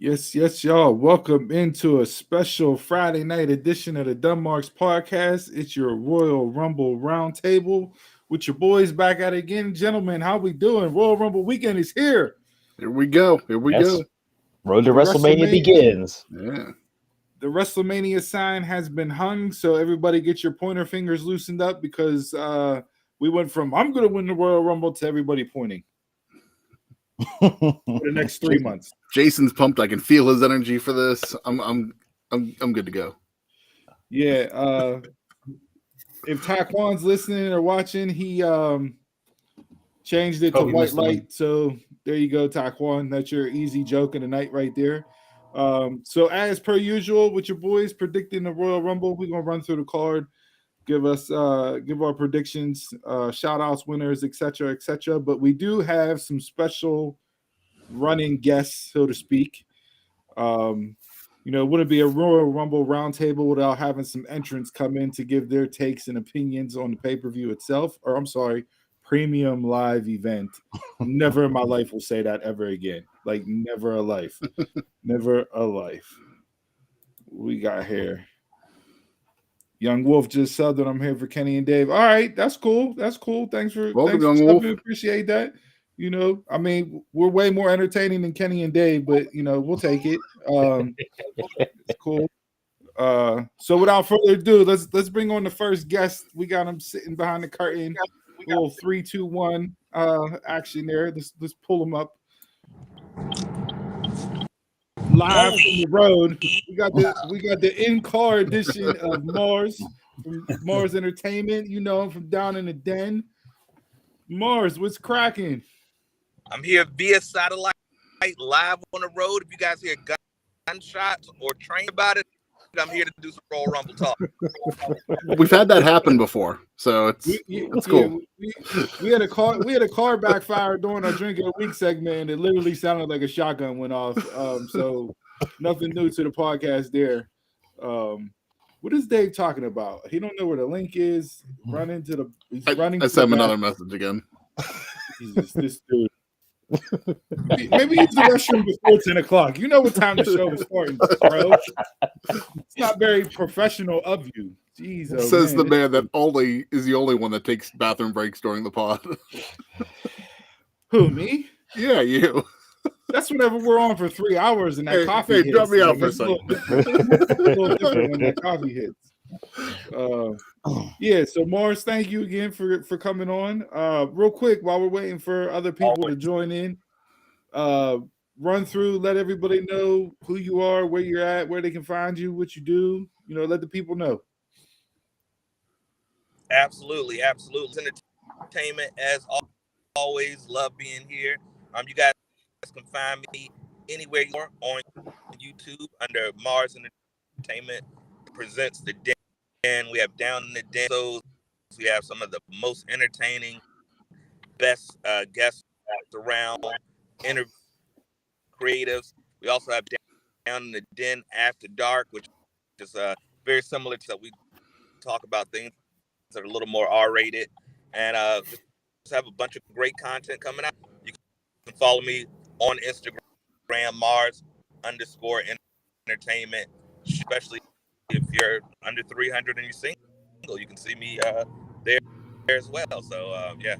Yes, y'all. Welcome into a special Friday night edition of the Marz podcast. It's your Royal Rumble Roundtable with your boys back at it again. Gentlemen, how we doing? Royal Rumble weekend is here. Here we go. Yes. Road to The WrestleMania begins. Yeah. The WrestleMania sign has been hung, so everybody get your pointer fingers loosened up because we went from I'm going to win the Royal Rumble to everybody pointing for the next 3 months. Jason's pumped. I can feel his energy for this. I'm good to go. Yeah. If Taquan's listening or watching, he changed it to white light. So there you go, Taquan. That's your easy joke of the night right there. So as per usual with your boys predicting the Royal Rumble, we're gonna run through the card, give our predictions, shout outs, winners, etc. But we do have some special running guests, so to speak. Wouldn't be a Royal Rumble roundtable without having some entrants come in to give their takes and opinions on the pay-per-view itself, or I'm sorry, premium live event. Never in my life will say that ever again. Like never a life. Never a life. We got here. Young Wolf just said that I'm here for Kenny and Dave. All right, that's cool. Thanks for Young Wolf. Appreciate that. We're way more entertaining than Kenny and Dave, but we'll take it. It's cool. So without further ado, let's bring on the first guest. We got him sitting behind the curtain. A little 3, 2, 1 action there. Let's pull him up. Live from the road. We got the in-car edition of Marz from Marz Entertainment. You know him from down in the den. Marz, what's cracking? I'm here via satellite, live on the road. If you guys hear gunshots or train about it, I'm here to do some Royal Rumble talk. We've had that happen before, so it's cool. We had a car backfire during our drink of the week segment, and it literally sounded like a shotgun went off. So nothing new to the podcast there. What is Dave talking about? He don't know where the link is. I sent him another message again. Jesus, this dude. Maybe use the restroom before 10 o'clock. You know what time the show is starting, bro. It's not very professional of you. Jeez, Says the man that is the only one that takes bathroom breaks during the pod. Who, me? Yeah, you. That's whenever we're on for 3 hours and that coffee hits. Drop me out for a second. It's a little different when that coffee hits. So Marz, thank you again for coming on. Real quick, while we're waiting for other people to join in, run through, let everybody know who you are, where you're at, where they can find you, what you do. Let the people know. Absolutely. Entertainment, as always, love being here. You guys can find me anywhere you are on YouTube under Marz Entertainment presents the Den. And we have Down in the Den. So we have some of the most entertaining, best guests around, creatives. We also have Down in the Den After Dark, which is very similar to that. We talk about things that are a little more R-rated, and just have a bunch of great content coming out. You can follow me on Instagram, Marz_entertainment, especially if you're under 300 and you're single, you can see me there as well. So, yeah.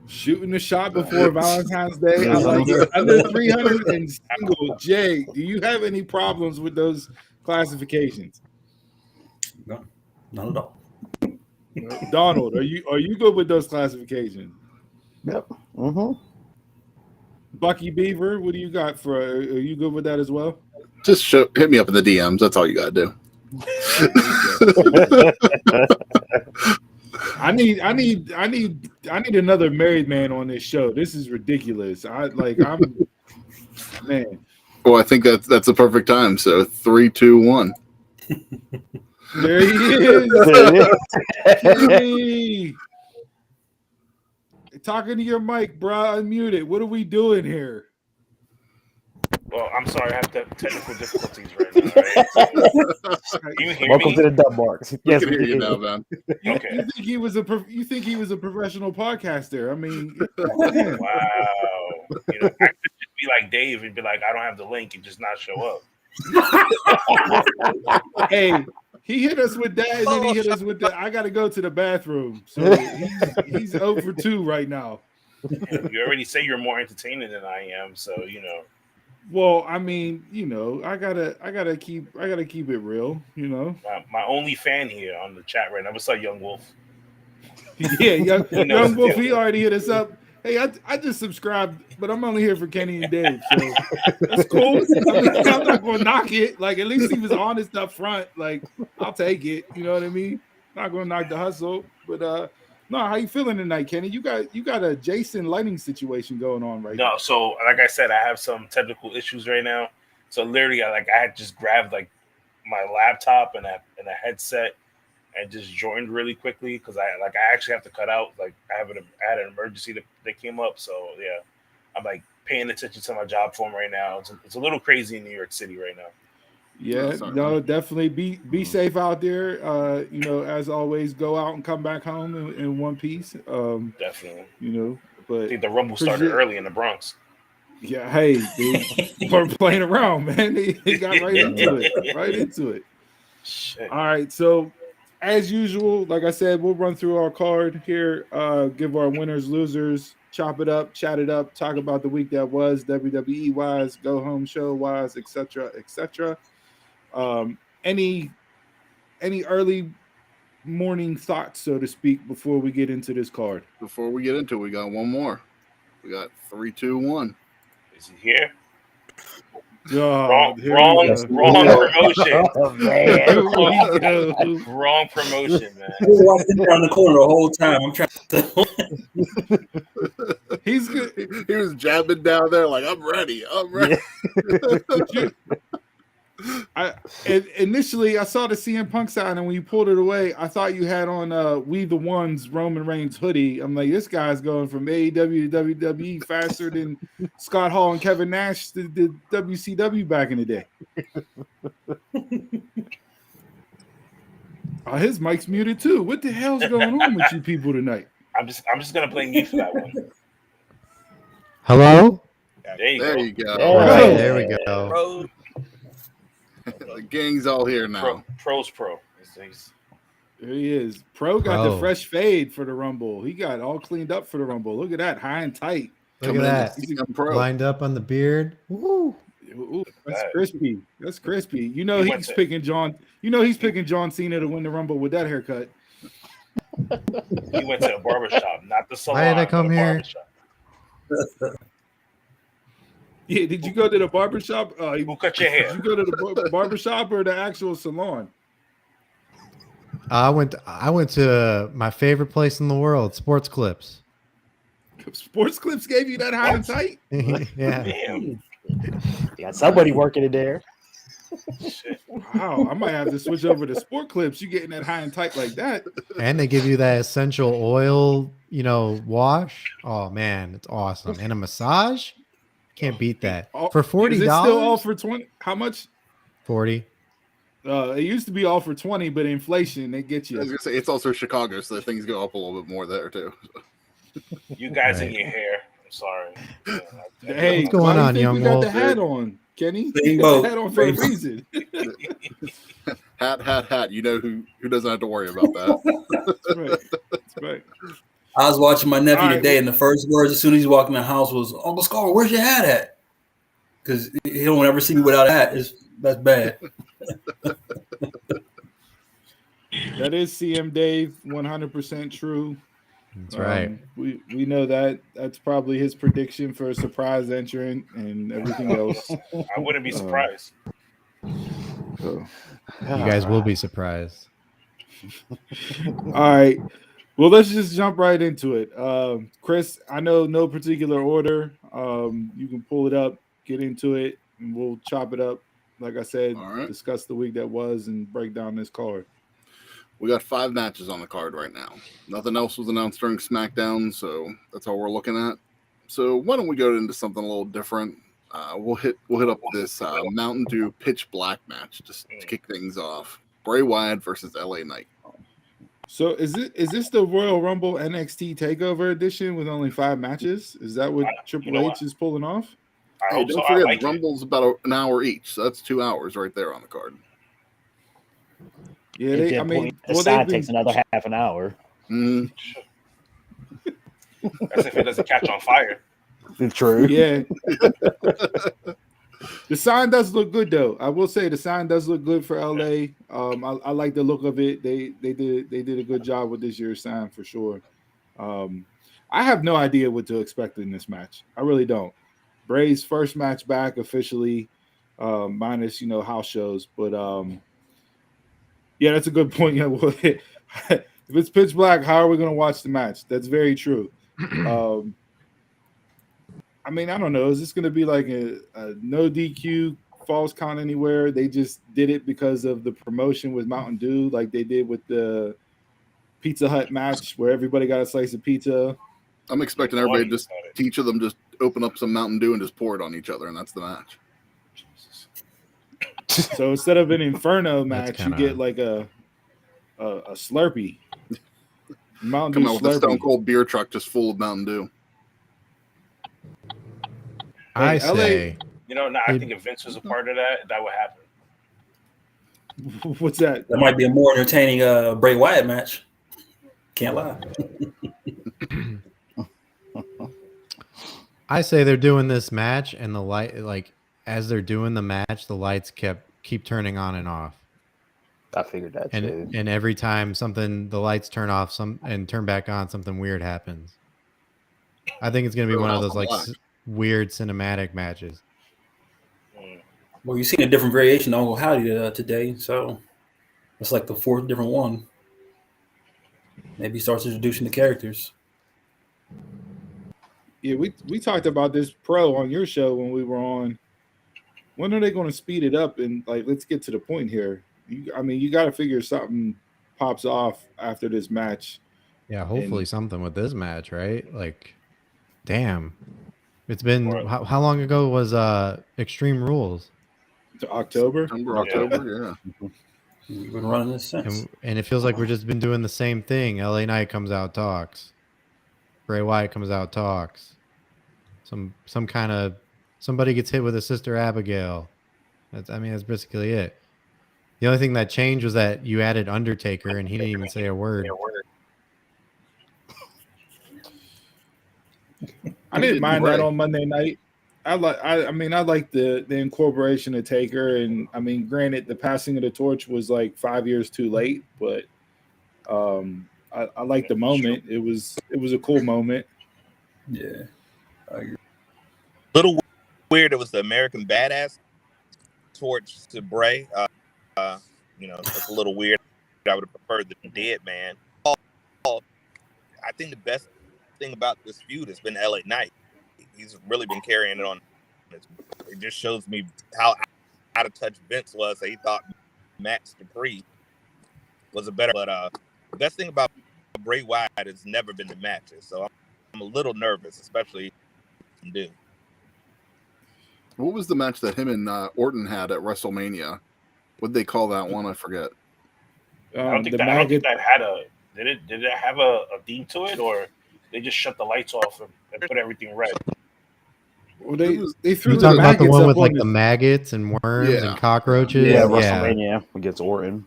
Shooting the shot before Valentine's Day. I like it. Under 300 and single. Jay, do you have any problems with those classifications? No, not at all. Donald, are you good with those classifications? Yep. Mm-hmm. Bucky Beaver, what do you got for? Are you good with that as well? Just hit me up in the DMs. That's all you gotta do. I need another married man on this show. This is ridiculous. Man. Well, I think that's the perfect time. So 3, 2, 1. There he is. Kenny. Talking to your mic, bro. Unmute it. What are we doing here? Well, I'm sorry, I have technical difficulties right now. Right? You hear Welcome me? to the Dub Marks. Yes, we can hear you now, man. Okay. You think he was a professional podcaster? I mean, Wow. I should be be like Dave and be like, I don't have the link and just not show up. Hey, he hit us with that, and then he hit us with the I gotta go to the bathroom. So he's 0 for 2 right now. You already say you're more entertaining than I am, so Well, I mean, I gotta keep it real, My only fan here on the chat right now. What's up, Young Wolf? Yeah, young Wolf, he already hit us up. Hey, I just subscribed, but I'm only here for Kenny and Dave, so that's cool. I mean, I'm not gonna knock it. Like, at least he was honest up front. Like, I'll take it. You know what I mean? Not gonna knock the hustle, but no. How you feeling tonight, Kenny? You got a Jason lighting situation going on right now. No, so like I said, I have some technical issues right now. So literally, I had just grabbed like my laptop and a headset and just joined really quickly because I actually have to cut out. Like I had an emergency that came up, so yeah, I'm like paying attention to my job form right now. It's a little crazy in New York City right now. Yeah, no, definitely be safe out there. As always, go out and come back home in one piece. Definitely. But I think the Rumble started early in the Bronx. Yeah, hey, they weren't playing around, man. They got right into it. Shit. All right, so as usual, like I said, we'll run through our card here, give our winners, losers, chop it up, chat it up, talk about the week that was, WWE wise, go home show wise, etc., etc. Any early morning thoughts, so to speak, before we get into this card? Before we get into it, we got one more. We got 3, 2, 1. Is he here? Oh, wrong promotion. Oh, man. Wrong promotion, man. I was walking down the corner the whole time. I'm trying to. He's good. He was jabbing down there like, I'm ready. Initially, I saw the CM Punk sign, and when you pulled it away, I thought you had on We the Ones Roman Reigns hoodie. I'm like, this guy's going from AEW to WWE faster than Scott Hall and Kevin Nash did WCW back in the day. His mic's muted too. What the hell's going on with you people tonight? I'm just gonna blame you for that one. Hello? There you go. Right, there we go. Pro. The gang's all here now. Pro's pro. There he is. Pro got the fresh fade for the Rumble. He got all cleaned up for the Rumble. Look at that, high and tight. Look at that. Lined up on the beard. Woo. Ooh, that's crispy. That's crispy. He's picking John. He's picking John Cena to win the Rumble with that haircut. He went to the barbershop, not the salon. Why did I come here? Yeah, did you go to the barbershop? Who cut your hair? Did you go to the barbershop or the actual salon? I went to my favorite place in the world, Sports Clips. Sports Clips gave you that high and tight? Yeah. Damn. Got somebody working it there. Shit. Wow, I might have to switch over to Sport Clips. You getting that high and tight like that? And they give you that essential oil, wash. Oh man, it's awesome. And a massage. Can't beat that. For $40. Is it still all for 20? How much? 40. It used to be all for 20, but inflation, they get you. I was gonna say it's also Chicago, so things go up a little bit more there too. You guys in your hair. I'm sorry. Hey, what's going on, young wolf? wolf? We got the hat on, Kenny. You got the hat on for a reason. Hat. You know who doesn't have to worry about that. That's right. I was watching my nephew today, and the first words as soon as he walked in the house was, "Uncle Scar, where's your hat at?" Because he don't ever see me without a hat. That's bad. That is CM Dave, 100% true. That's right. We know that. That's probably his prediction for a surprise entrant and everything else. I wouldn't be surprised. You guys will be surprised. All right. Well, let's just jump right into it. Chris, I know no particular order. You can pull it up, get into it, and we'll chop it up. Like I said, discuss the week that was and break down this card. We got 5 matches on the card right now. Nothing else was announced during SmackDown, so that's all we're looking at. So why don't we go into something a little different? We'll hit up this Mountain Dew Pitch Black match just to kick things off. Bray Wyatt versus LA Knight. So is this the Royal Rumble NXT Takeover edition with only 5 matches? Is that what Triple H is pulling off? Hey, hope don't so. I forget, like it. Rumble's about an hour each, so that's 2 hours right there on the card. Yeah, At I that mean, point, the well, sign takes another half an hour. Mm. That's if it doesn't catch on fire. True. Yeah. The sign does look good, though. I will say the sign does look good for LA. I like the look of it. They did a good job with this year's sign for sure. I have no idea what to expect in this match. I really don't. Bray's first match back officially, minus house shows. But yeah, that's a good point. Yeah, well, if it's pitch black, how are we going to watch the match? That's very true. I mean, I don't know. Is this going to be like a no DQ falls count anywhere? They just did it because of the promotion with Mountain Dew, like they did with the Pizza Hut match where everybody got a slice of pizza. I'm expecting everybody just each of them just open up some Mountain Dew and just pour it on each other, and that's the match. So instead of an Inferno match, you get like a Slurpee. Mountain Come Dew out with Slurpee. a Stone Cold beer truck just full of Mountain Dew. I LA, say, I think if Vince was a part of that, that would happen. What's that? That might be a more entertaining Bray Wyatt match. Can't lie. I say they're doing this match, and the light, like as they're doing the match, the lights keep turning on and off. I figured that too. And every time the lights turn off, and turn back on, something weird happens. I think it's gonna be one of those like weird cinematic matches. Well, you've seen a different variation of Uncle Howdy today, so it's like the fourth different one. Maybe he starts introducing the characters. Yeah, we talked about this Pro on your show when we were on. When are they going to speed it up and like let's get to the point here? You got to figure something pops off after this match. Yeah, hopefully something with this match, right? Like, damn, it's been how long ago was Extreme Rules? To October, yeah. We've been running this since, and it feels like we've just been doing the same thing. LA Knight comes out, talks. Bray Wyatt comes out, talks. Some kind of somebody gets hit with a Sister Abigail. That's basically it. The only thing that changed was that you added Undertaker, and he didn't even say a word. I didn't mind that on Monday night. I like the incorporation of Taker, and I mean, granted, the passing of the torch was like 5 years too late, but I like the moment. It was a cool moment. Yeah, I agree. Little weird. It was the American Badass torch to Bray. It's a little weird. I would have preferred the Dead Man. I think the best thing about this feud has been LA Knight. He's really been carrying it on. It just shows me how out of touch Vince was. He thought Max Dupree was a better. But the best thing about Bray Wyatt has never been the matches. So I'm a little nervous, especially do. What was the match that him and Orton had at WrestleMania? What did they call that one? I forget. I don't think that had a. Did it have a theme to it, or they just shut the lights off and put everything red? Well, they threw you talking about the one with like the maggots and worms and cockroaches. Yeah, WrestleMania against Orton.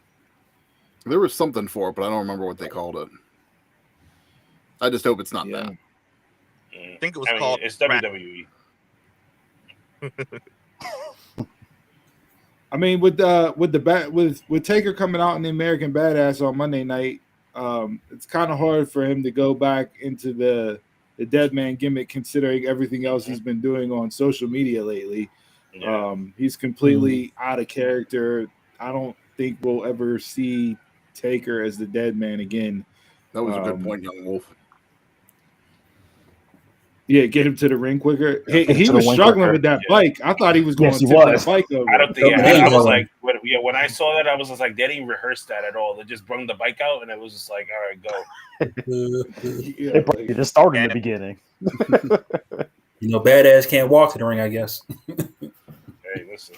There was something for it, but I don't remember what they called it. I just hope it's not that. I think it was called. It's WWE. I mean, with Taker coming out in the American Badass on Monday night, it's kind of hard for him to go back into the dead man gimmick, considering everything else he's been doing on social media lately. Yeah. He's completely out of character. I don't think we'll ever see Taker as the dead man again. That was a good point, Young Wolf. Yeah, get him to the ring quicker. He was struggling with that bike. I thought he was going to tip that bike over. I don't think. Yeah, I was like, when I saw that, I was just like, they didn't rehearse that at all. They just brought the bike out, and it was just like, all right, go. They just started in the beginning. Badass can't walk to the ring, I guess. Hey, listen,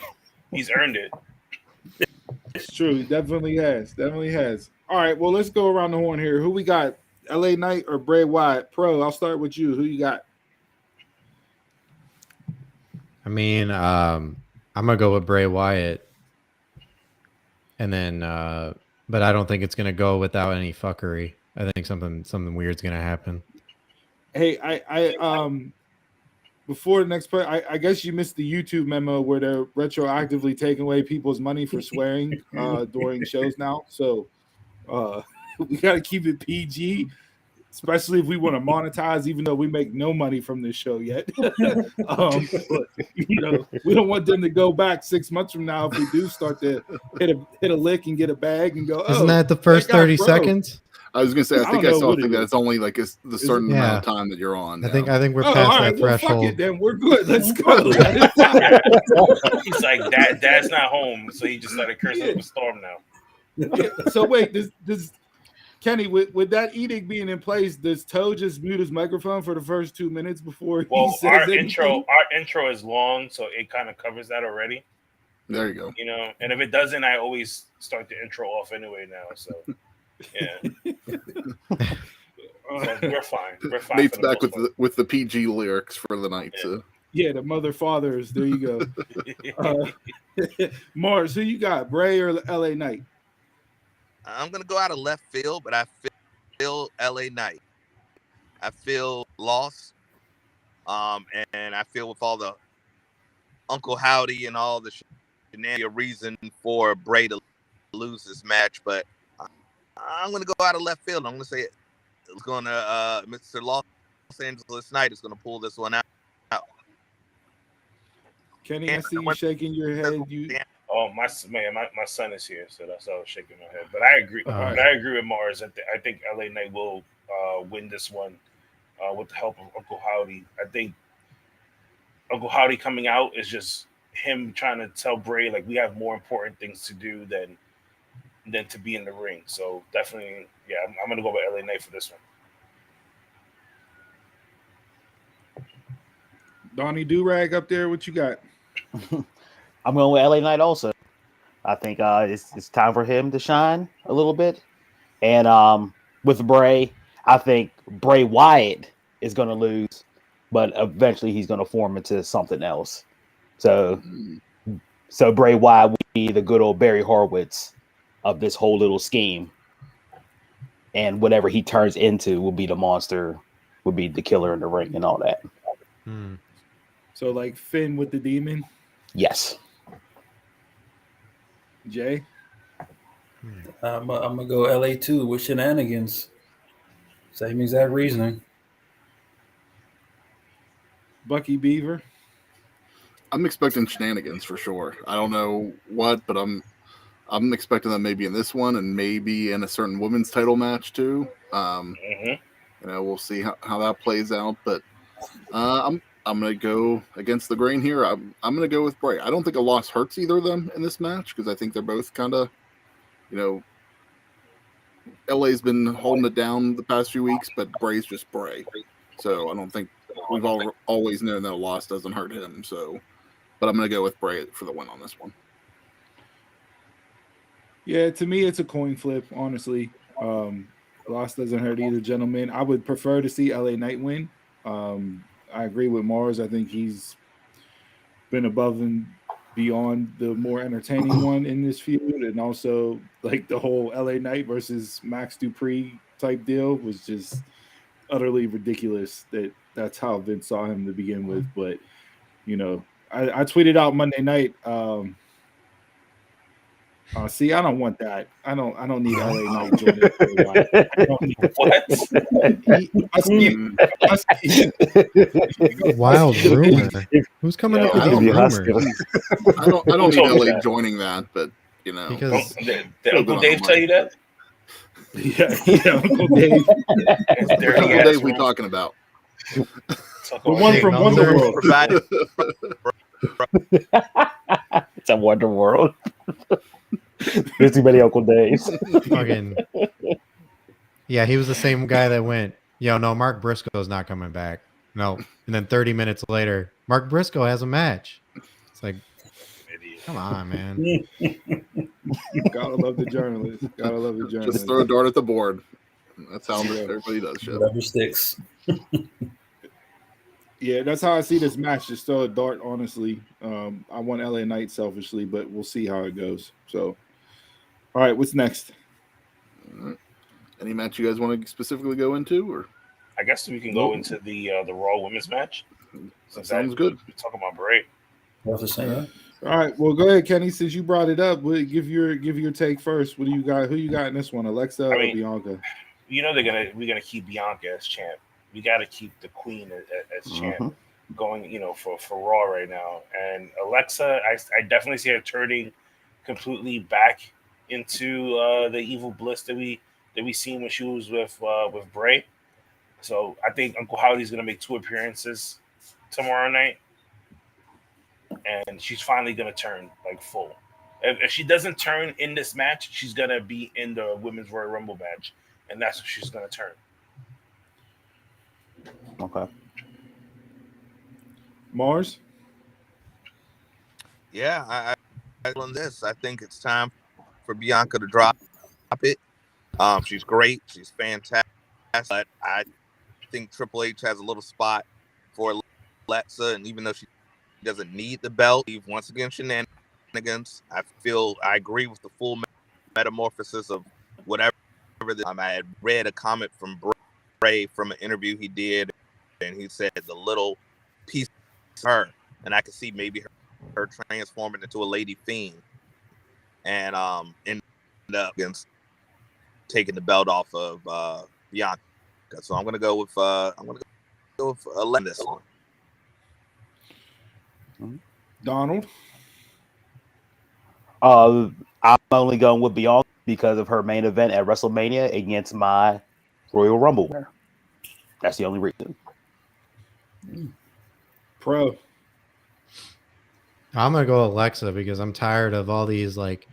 he's earned it. It's true. He definitely has. All right, well, let's go around the horn here. Who we got? LA Knight or Bray Wyatt? Pro, I'll start with you. Who you got? I mean, I'm gonna go with Bray Wyatt, and then, but I don't think it's gonna go without any fuckery. I think something weird's gonna happen. Hey, before the next part, I guess you missed the YouTube memo where they're retroactively taking away people's money for swearing during shows now. So we got to keep it PG, especially if we want to monetize, even though we make no money from this show yet. But, we don't want them to go back 6 months from now if we do start to hit a lick and get a bag and go. Isn't that the first 30 seconds? I was gonna say, I think I saw a thing that it's only like the certain amount of time that you're on. I think we're past that threshold. Fuck it, then we're good. Let's go. He's like, Dad's not home, so he just started cursing up a storm now. Yeah, so wait, does Kenny, with that edict being in place, does Toe just mute his microphone for the first 2 minutes before he says anything? Our intro is long, so it kind of covers that already. There you go. And if it doesn't, I always start the intro off anyway now. So yeah, so we're fine. We're fine. Nate's back with the PG lyrics for the night. Yeah. So. Yeah, the mother fathers. There you go. Marz, who you got, Bray or LA Knight? I'm gonna go out of left field, but I feel LA Knight. I feel lost, and I feel with all the Uncle Howdy and all the shenanigans, reason for Bray to lose this match. But I'm gonna go out of left field. I'm gonna say it's gonna Mr. Los Angeles Knight is gonna pull this one out. Kenny, I see you shaking your head. Oh, my son is here, so that's why I was shaking my head. But I agree. I agree with Marz. I think LA Knight will win this one with the help of Uncle Howdy. I think Uncle Howdy coming out is just him trying to tell Bray like we have more important things to do than to be in the ring. So definitely, yeah, I'm gonna go with LA Knight for this one. Donnie Durag up there, what you got? I'm going with LA Knight also. I think it's time for him to shine a little bit. And with Bray, I think Bray Wyatt is going to lose, but eventually he's going to form into something else. So Bray Wyatt would be the good old Barry Horowitz of this whole little scheme. And whatever he turns into will be the monster, will be the killer in the ring and all that. So like Finn with the demon? Yes. Jay? I'm gonna go LA too with shenanigans. Same exact reasoning. Bucky Beaver? I'm expecting shenanigans for sure. I don't know what, but I'm expecting them maybe in this one and maybe in a certain women's title match too. We'll see how that plays out. But I'm gonna go against the grain here. I'm gonna go with Bray. I don't think a loss hurts either of them in this match because I think they're both kind of, LA's been holding it down the past few weeks, but Bray's just Bray. So I don't think we've always known that a loss doesn't hurt him. So, but I'm gonna go with Bray for the win on this one. Yeah, to me, it's a coin flip, honestly. Loss doesn't hurt either, gentlemen. I would prefer to see LA Knight win. I agree with Marz. I think he's been above and beyond the more entertaining one in this feud. And also, like, the whole LA Knight versus Max Dupree type deal was just utterly ridiculous that's how Vince saw him to begin with. But, I tweeted out Monday night, see, I don't want that. I don't need LA Knight joining. I don't need what? Wild rumor. Who's coming up with these rumors? I don't need LA joining that, but because did Uncle Dave tell you that? Yeah, Uncle Dave. Uncle Dave we talking about? The one from Wonder World. It's a Wonder World. There's too many Uncle Daves. Fucking yeah, he was the same guy that went, no, Mark Briscoe's not coming back. No. And then 30 minutes later, Mark Briscoe has a match. It's like, come on, man. Gotta love the journalist. Just throw a dart at the board. That's how everybody does shit. Whatever sticks. Yeah, that's how I see this match. Just throw a dart, honestly. I want LA Knight selfishly, but we'll see how it goes. So, all right, what's next? All right. Any match you guys want to specifically go into, or I guess we can go into the Raw Women's match. that sounds good. We're talking about Bray. What to say? All right, well, go ahead, Kenny. Since you brought it up, give your take first. What do you got? Who you got in this one, Alexa or Bianca? You know we're gonna keep Bianca as champ. We got to keep the Queen as champ going. You know, for Raw right now. And Alexa, I definitely see her turning completely back into the evil bliss that we seen when she was with Bray. So I think Uncle Howdy's gonna make 2 appearances tomorrow night, and she's finally gonna turn like full. If she doesn't turn in this match, she's gonna be in the Women's Royal Rumble match, and that's what she's gonna turn. Okay. Marz? Yeah, I on this. I think it's time for Bianca to drop it. She's great. She's fantastic. But I think Triple H has a little spot for Alexa, and even though she doesn't need the belt, once again shenanigans. I agree with the full metamorphosis of whatever. I had read a comment from Bray from an interview he did, and he said the little piece of her, and I could see maybe her transforming into a lady fiend, and end up against taking the belt off of Bianca. So I'm gonna go with Alexa this one. Donald? I'm only going with Bianca because of her main event at WrestleMania against my Royal Rumble winner. That's the only reason. Pro. I'm gonna go Alexa because I'm tired of all these like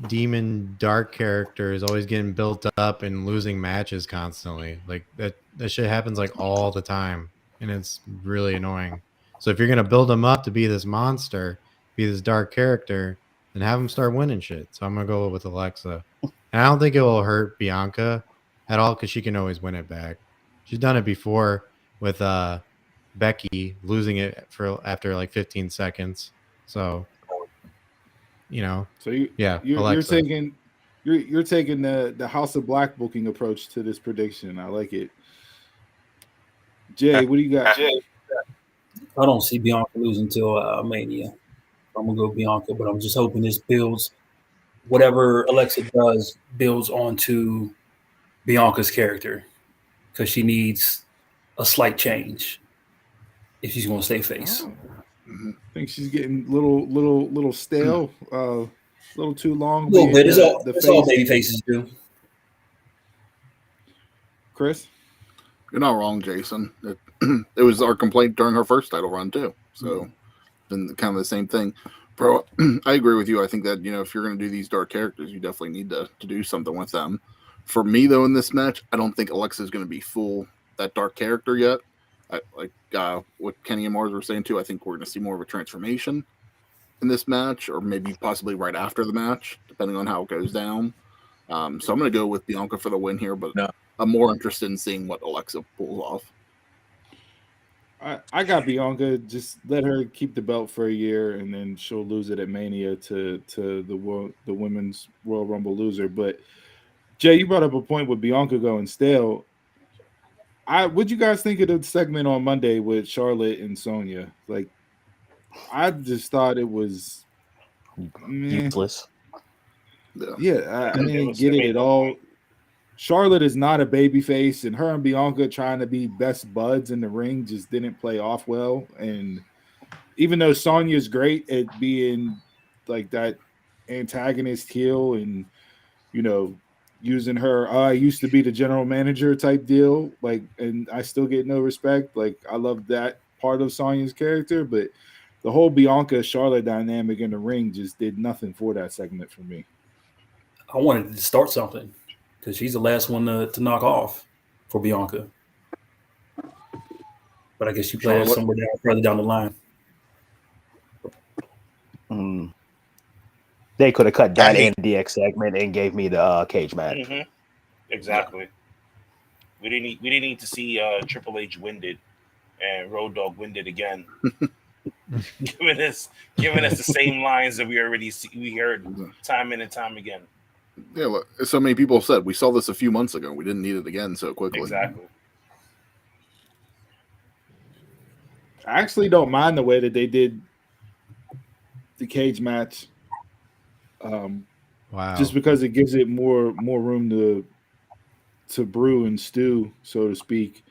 demon dark characters always getting built up and losing matches constantly. Like that shit happens like all the time, and it's really annoying. So if you're gonna build them up to be this monster, be this dark character, then have them start winning shit. So I'm gonna go with Alexa, and I don't think it will hurt Bianca at all because she can always win it back. She's done it before with Becky losing it after like 15 seconds. So, you know. So you're taking the House of Black booking approach to this prediction. I like it. Jay, what do you got? I don't see Bianca losing till Mania. I'm gonna go Bianca, but I'm just hoping this builds whatever Alexa does builds onto Bianca's character because she needs a slight change if she's going to stay face. I think she's getting little stale, a little too long. A little bit. It's all baby faces do. Chris? You're not wrong, Jason. It was our complaint during her first title run too. So, been kind of the same thing. Bro, I agree with you. I think that, you know, if you're going to do these dark characters, you definitely need to do something with them. For me, though, in this match, I don't think Alexa is going to be full that dark character yet. Like what Kenny and Marz were saying too, I think we're going to see more of a transformation in this match, or maybe possibly right after the match, depending on how it goes down. So I'm going to go with Bianca for the win here, but I'm more interested in seeing what Alexa pulls off. I got Bianca. Just let her keep the belt for a year, and then she'll lose it at Mania to the Women's Royal Rumble loser. But Jay, you brought up a point with Bianca going stale. What'd you guys think of the segment on Monday with Charlotte and Sonya? Like, I just thought it was useless. Yeah, I didn't get it at all. Charlotte is not a babyface, and her and Bianca trying to be best buds in the ring just didn't play off well. And even though Sonya's great at being like that antagonist heel and, you know, using her, I used to be the general manager type deal, like, and I still get no respect. Like, I love that part of Sonya's character, but the whole Bianca Charlotte dynamic in the ring just did nothing for that segment for me. I wanted to start something because she's the last one to knock off for Bianca. But I guess you play somewhere further down the line. They could have cut that DX segment and gave me the cage match. Exactly. We didn't need to see Triple H winded and Road Dogg winded it again, giving us the same lines that we heard time in and time again. Yeah, look, so many people said we saw this a few months ago. We didn't need it again so quickly. Exactly. I actually don't mind the way that they did the cage match. Wow. Just because it gives it more room to brew and stew, so to speak.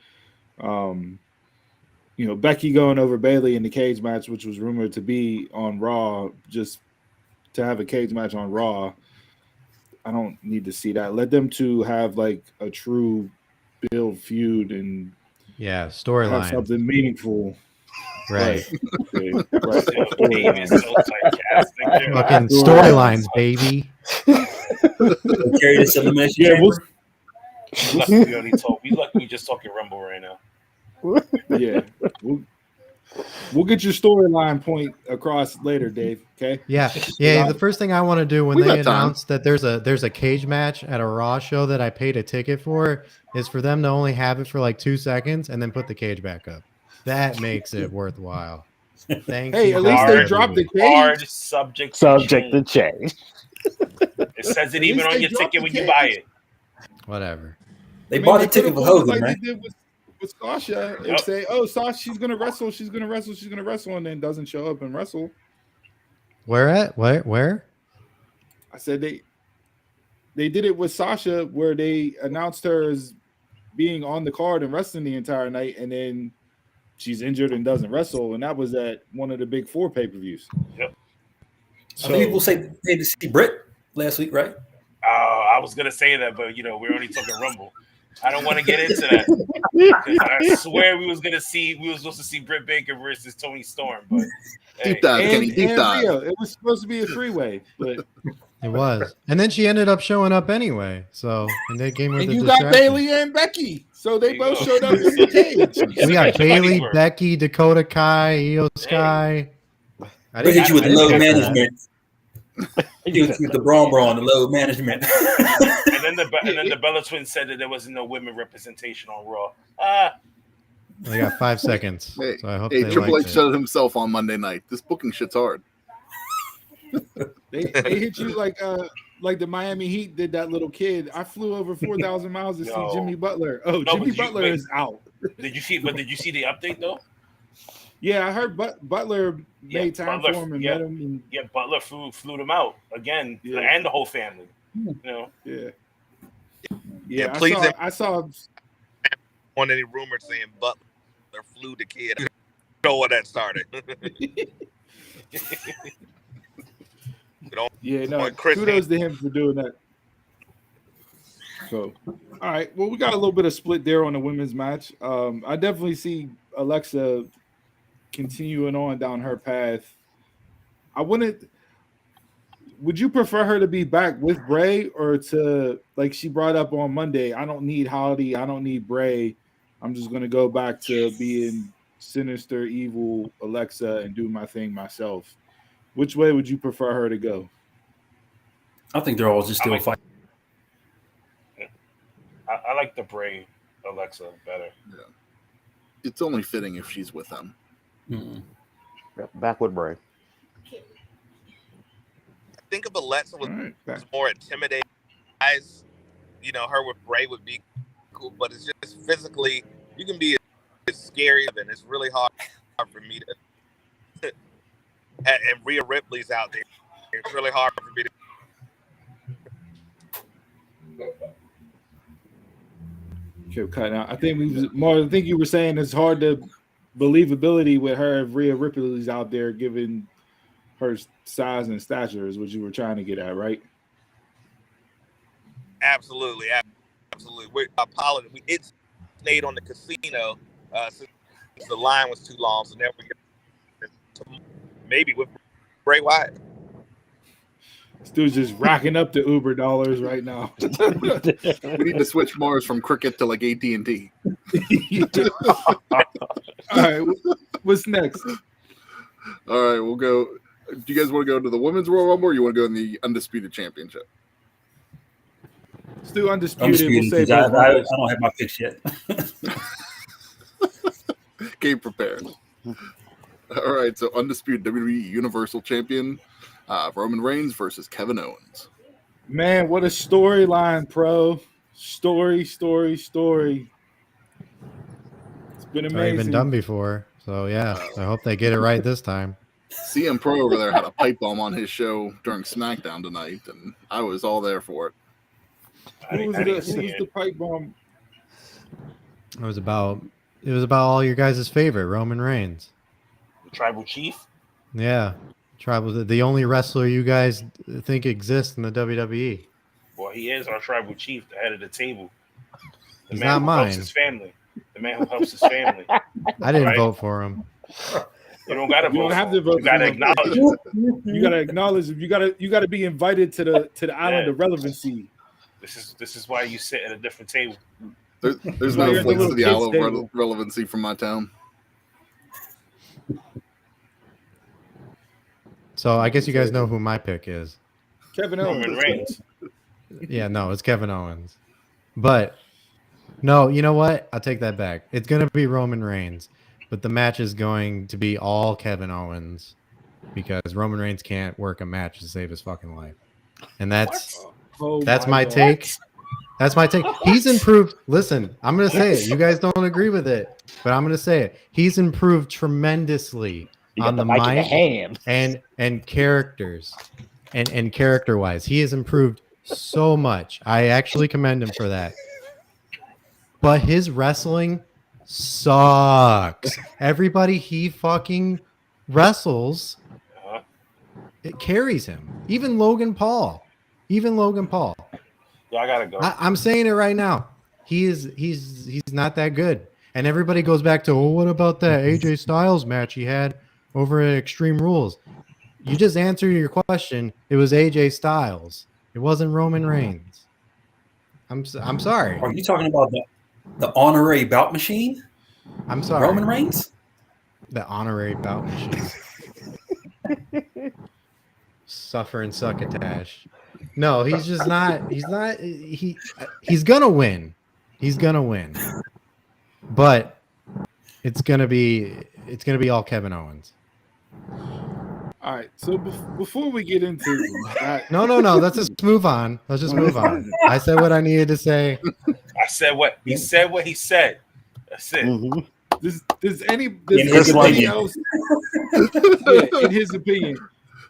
Becky going over Bayley in the cage match, which was rumored to be on Raw, just to have a cage match on Raw. I don't need to see that. Let them two have like a true build feud and Yeah, have storyline. something meaningful. Right. Okay. Dave Right. is so sarcastic. Fucking storylines, baby. Carry this elimination Yeah, chamber. We lucky we just talking Rumble right now. Yeah. We'll get your storyline point across later, Dave. Okay. Yeah. The first thing I want to do when We they got time. announce that there's a cage match at a Raw show that I paid a ticket for is for them to only have it for like 2 seconds and then put the cage back up. That makes it worthwhile. Thank Hey, you. at least they Hard- dropped the Hard cage. subject Subject change. to change. It says it At even least on they your dropped ticket the when you cage. buy it. Whatever. They bought a ticket could've for pulled it Hogan, like man. they did with Sasha and Yep. say, "Oh, Sasha, she's gonna wrestle, and then doesn't show up and wrestle." Where at? Where? I said they did it with Sasha, where they announced her as being on the card and wrestling the entire night, and then she's injured and doesn't wrestle, and that was at one of the big 4 pay-per-views. Yep. I think people say they had to see Britt last week, right? I was gonna say that, but we're only talking Rumble. I don't want to get into that because I swear we was supposed to see Britt Baker versus Tony Storm, but Deep dive, Kenny. Deep and dive. Rhea. It was supposed to be a 3-way, but It was. And then she ended up showing up anyway. So, and they gave her and the you got distraction. Bailey and Becky, so they There you both go. showed up in the cage. We got Make your Bailey, money's worth. Becky, Dakota Kai, Io Sky. I They hit you with I the didn't load pay for that. management. They hit you with the brawn, the load management. And then the Bella Twins said that there wasn't no women representation on Raw. They got 5 seconds. Hey, So I hope hey, they Triple liked H it. said it himself on Monday night. This booking shit's hard. They hit you like the Miami Heat did that little kid. I flew over 4,000 miles to No. see Jimmy Butler. Oh, No, Jimmy but Butler wait. is out. Did you see the update though? Yeah, I heard Butler made time Butler- for him and yeah. met him. And, Yeah, Butler flew them out again, Yeah. and the whole family. yeah. Yeah, I please- I saw On any rumors saying Butler flew the kid. I don't know where that started. Yeah, no, Like Chris kudos to him for doing that. So, all right. Well, we got a little bit of split there on the women's match. I definitely see Alexa continuing on down her path. Would you prefer her to be back with Bray or to, like she brought up on Monday, I don't need Howdy, I don't need Bray. I'm just going to go back to being sinister, evil Alexa and do my thing myself. Which way would you prefer her to go? I think they're all just still fighting. I like the Bray Alexa better. It's only fitting if she's with them. Mm-mm. Back with Bray. Think of Alexa All right, back. was more intimidating. Guys, her with Bray would be cool, but it's just physically, you can be as scary, and it's really hard for me to. And Rhea Ripley's out there. It's really hard for me to. Kept cutting out. I think I think you were saying it's hard to believability with her if Rhea Ripley's out there, given her size and stature, is what you were trying to get at, right? Absolutely. We apologize. It stayed on the casino since the line was too long, so now we get maybe with Bray Wyatt. Stu's just racking up the Uber dollars right now. We need to switch Marz from cricket to like AT&T. All right, what's next? All right, we'll go. Do you guys want to go to the Women's Royal Rumble or you want to go in the Undisputed Championship? Stu undisputed. We'll say I don't have my picks yet. Came prepared. All right, so undisputed WWE Universal Champion Roman Reigns versus Kevin Owens. Man, what a storyline, pro. Story. It's been It's already been amazing. done before. So yeah, I hope they get it right this time. CM Pro over there had a pipe bomb on his show during SmackDown tonight, and I was all there for it. Who was the pipe bomb? It was about all your guys' favorite, Roman Reigns. The tribal chief. Yeah, tribal, the only wrestler you guys think exists in the WWE. Well, he is our tribal chief, the head of the table. The He's man not who mine. helps his family. The man who helps his family. I didn't Right. vote for him. You don't gotta You vote. don't have to vote. You gotta for him. acknowledge it. You gotta acknowledge it. You gotta be invited to the island Yeah. of relevancy. This is why you sit at a different table. There's Well, no you're flicks the to the little Isle of kids' table. Relevancy from my town. So I guess you guys know who my pick is. Kevin Roman Owens. Reigns. Yeah, no, it's Kevin Owens. But no, you know what? I'll take that back. It's going to be Roman Reigns, but the match is going to be all Kevin Owens because Roman Reigns can't work a match to save his fucking life. And that's Oh my God. take. That's my take. He's improved. Listen, I'm going to say it. You guys don't agree with it, but I'm going to say it. He's improved tremendously You got on the the mic in your mic hand. and characters and character wise. He has improved so much. I actually commend him for that. But his wrestling sucks. Everybody he fucking wrestles, Uh-huh. it carries him. Even Logan Paul. Yeah, I gotta go. I'm saying it right now. He's not that good. And everybody goes back to, oh, what about that AJ Styles match he had over at Extreme Rules? You just answered your question. It was AJ Styles. It wasn't Roman Reigns. I'm sorry. Are you talking about the honorary bout machine? I'm sorry. Roman Reigns? The honorary bout machine. Suffer and succotash. No, he's just not. He's gonna win. He's gonna win. But it's gonna be all Kevin Owens. All right. So before we get into that, No. Let's just move on. I said what I needed to say. I said what he said. What he said. That's it. Mhm. does In his anybody opinion. else? In his opinion,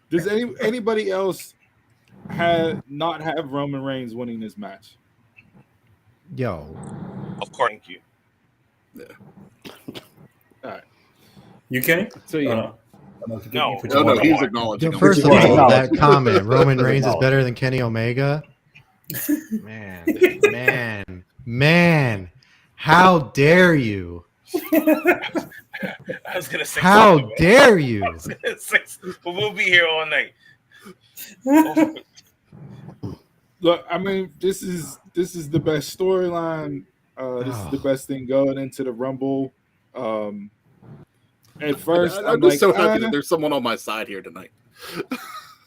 does anybody else not have Roman Reigns winning this match? Yo, Of course. Thank you. All right. You kidding? So yeah. No. No, he's acknowledging. him. first of Well, all, no. that comment, Roman Reigns is better than Kenny Omega. Man, how dare you? I was gonna say. How something, man. dare you? I was gonna say, but we'll be here all night. Look, I mean, this is the best storyline. This is the best thing going into the Rumble. At first, I'm just so happy that there's someone on my side here tonight.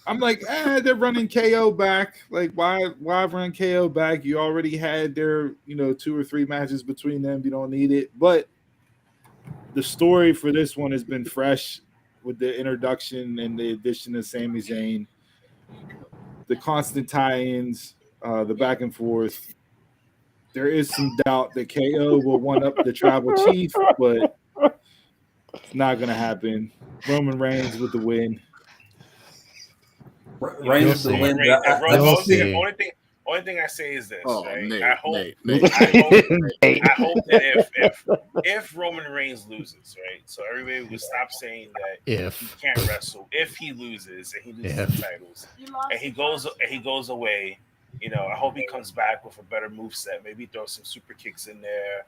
I'm like, they're running KO back. Like, why run KO back? You already had their, 2 or 3 matches between them. You don't need it. But the story for this one has been fresh with the introduction and the addition of Sami Zayn, the constant tie-ins, the back and forth. There is some doubt that KO will one up the tribal chief, but it's not going to happen. Roman Reigns with the win. Reigns You'll the see. win. You'll see. Only thing I say is this. Oh, right? Nate, I hope Nate. I hope that if Roman Reigns loses, right? So everybody would stop saying that he can't wrestle. If he loses and he loses the titles and he goes away, I hope he comes back with a better moveset. Maybe throw some super kicks in there,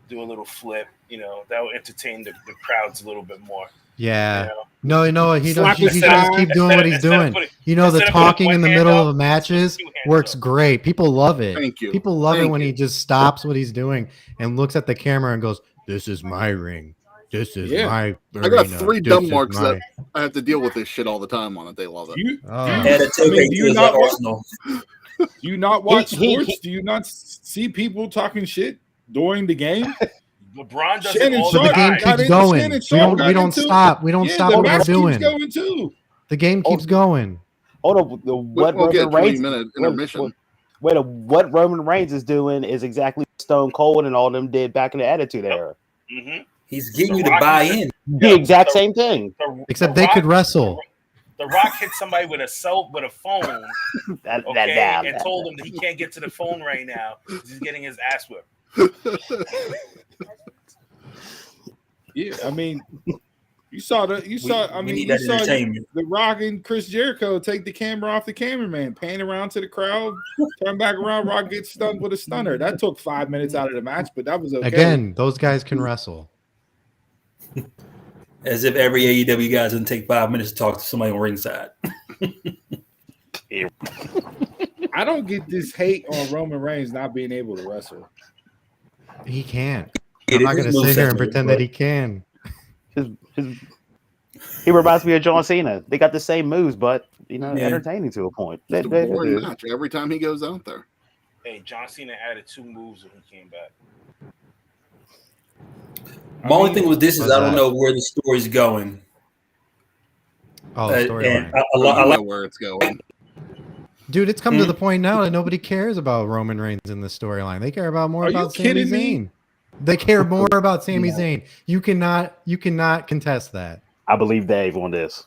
do a little flip. That will entertain the crowds a little bit more. Yeah. No, he Slap doesn't. He his just side. keep doing what he's doing. The talking in the middle of matches works great. People love it. Thank you. People love it Thank when you. he just stops what he's doing and looks at the camera and goes, "This is my ring. This is my arena. I got 3 This dumb is marks my-" that I have to deal with this shit all the time on it. They love it. Add a tailgate to his Arsenal. Do you not watch He- sports? Do you not see people talking shit during the game? LeBron does Shannon it all But the the game time. Sharp keeps got in- going. Shannon We Sharp don't got into- stop. We don't Yeah, stop the what we're match keeps doing. going too. The game keeps going. Hold on. What We'll get a Roman Reigns? 20-minute intermission. What Roman Reigns is doing is exactly what Stone Cold and all of them did back in the Attitude Era. Mm-hmm. He's getting The you to Rock buy is- in. The exact same thing. Except they could wrestle. The Rock hit somebody with a phone, and told him that he can't get to the phone right now because he's getting his ass whipped. Yeah, I mean, you saw We need that entertainment. The Rock and Chris Jericho take the camera off the cameraman, pan around to the crowd, turn back around. Rock gets stunned with a stunner. That took 5 minutes out of the match, but that was okay. Again, those guys can wrestle. As if every AEW guy doesn't take 5 minutes to talk to somebody on ringside. I don't get this hate on Roman Reigns not being able to wrestle. He can't. It I'm not is going to most sit here and definitely, pretend but- that he can. He reminds me of John Cena. They got the same moves, but Yeah. entertaining to a point. It's a boring match every time he goes out there. Hey, John Cena added 2 moves when he came back. My only thing with this is What's I don't that? know where the story's going. Oh, And storyline. I I like know where it's going. Dude, it's come to the point now that nobody cares about Roman Reigns in the storyline. They care about more Are you about Sami kidding me? Zayn. They care more about Sami Zayn. You cannot contest that. I believe Dave on this.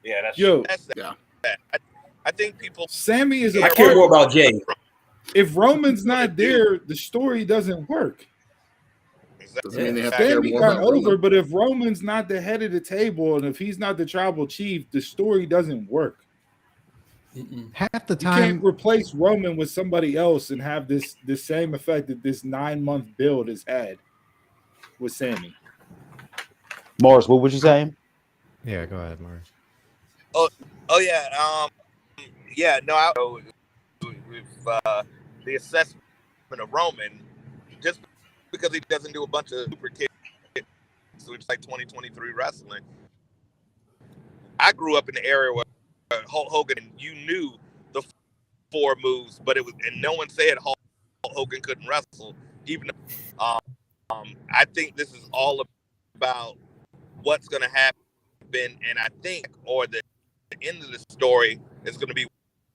Yeah, that's Yo, That's Yeah. that. I think people. Sammy is a I care more about Jay. If Roman's not there, the story doesn't work. Doesn't mean they have to care Sammy more got about over, Roman. but if Roman's not the head of the table and if he's not the tribal chief, the story doesn't work. Half the You time, can't replace Roman with somebody else and have this same effect that this 9-month build has had with Sammy. Morris, what was you saying? yeah, go ahead, Marz. Oh yeah, yeah. No, I with the assessment of Roman, just because he doesn't do a bunch of super kicks, which is like 2023 wrestling. I grew up in the area where Hulk Hogan, you knew the 4 moves, but it was, and no one said Hulk Hogan couldn't wrestle. Even, I think this is all about what's going to happen, and I think, or the end of the story is going to be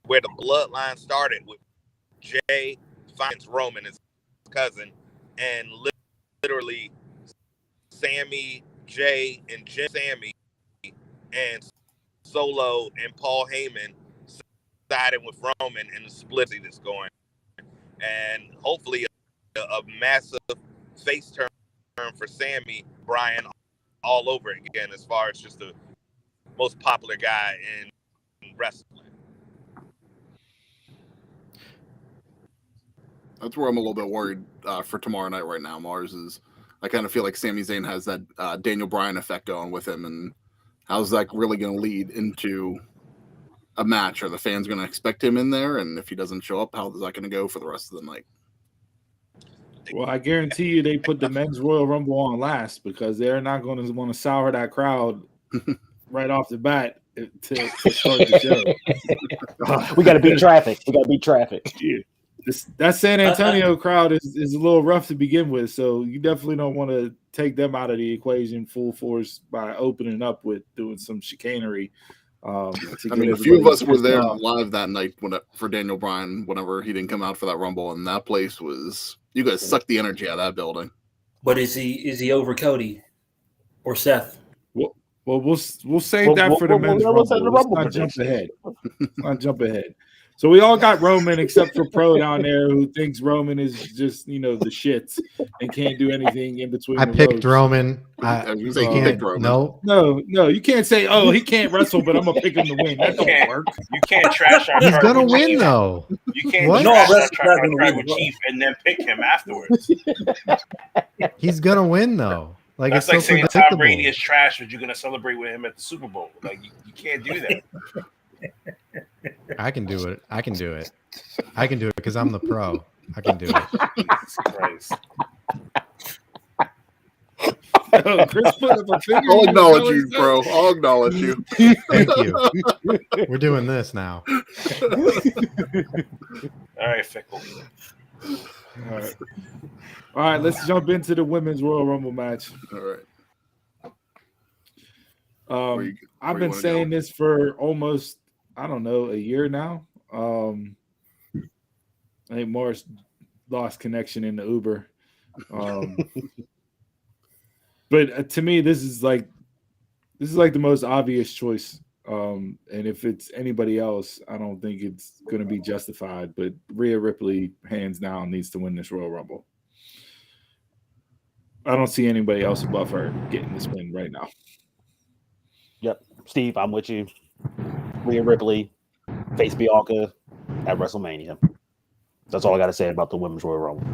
where the bloodline started with Jay finds Roman, his cousin, and literally Sammy, Jay, and Sammy, and Solo and Paul Heyman siding with Roman and the split that's going, and hopefully a massive face turn for Sammy Bryan all over again as far as just the most popular guy in wrestling. That's where I'm a little bit worried for tomorrow night right now. Marz is, I kind of feel like Sami Zayn has that Daniel Bryan effect going with him, and how's that really going to lead into a match? Are the fans going to expect him in there? And if he doesn't show up, how is that going to go for the rest of the night? Well, I guarantee you they put the men's Royal Rumble on last because they're not going to want to sour that crowd right off the bat to start the show. We got to beat traffic. Yeah. That San Antonio crowd is a little rough to begin with, so you definitely don't want to take them out of the equation full force by opening up with doing some chicanery. I mean, a few of us were there live that night for Daniel Bryan whenever he didn't come out for that Rumble, and that place was, you guys sucked the energy out of that building. But is he over Cody or Seth? Well, we'll save that for the men's Rumble. Let's not jump ahead. Not jump ahead. So we all got Roman except for Pro down there who thinks Roman is just, the shits and can't do anything in between. I the picked ropes. Roman. I was gonna say, Can't- picked Roman. No, No, you can't say, oh, he can't wrestle, but I'm gonna pick him to win. That don't work. You can't trash our he's card gonna with win Chief. though. You can't What? trash No, our that's not card gonna with win. Chief and then pick him afterwards. He's gonna win though. Like That's it's like so saying predictable. Tom Brady is trash, but you're gonna celebrate with him at the Super Bowl. Like you can't do that. I can do it. I can do it because I'm the pro. I can do it. Jesus Christ. Oh, Chris put up a finger. I'll acknowledge you, bro. I'll acknowledge you. Thank you. We're doing this now. All right, Fickle. All right. All right, let's jump into the women's Royal Rumble match. All right. I've been saying this for almost, I don't know, a year now. I think Morris lost connection in the Uber. But to me, this is like the most obvious choice. And if it's anybody else, I don't think it's going to be justified. But Rhea Ripley, hands down, needs to win this Royal Rumble. I don't see anybody else above her getting this win right now. Yep, Steve, I'm with you. Rhea Ripley, face Bianca at WrestleMania. That's all I got to say about the women's Royal Rumble.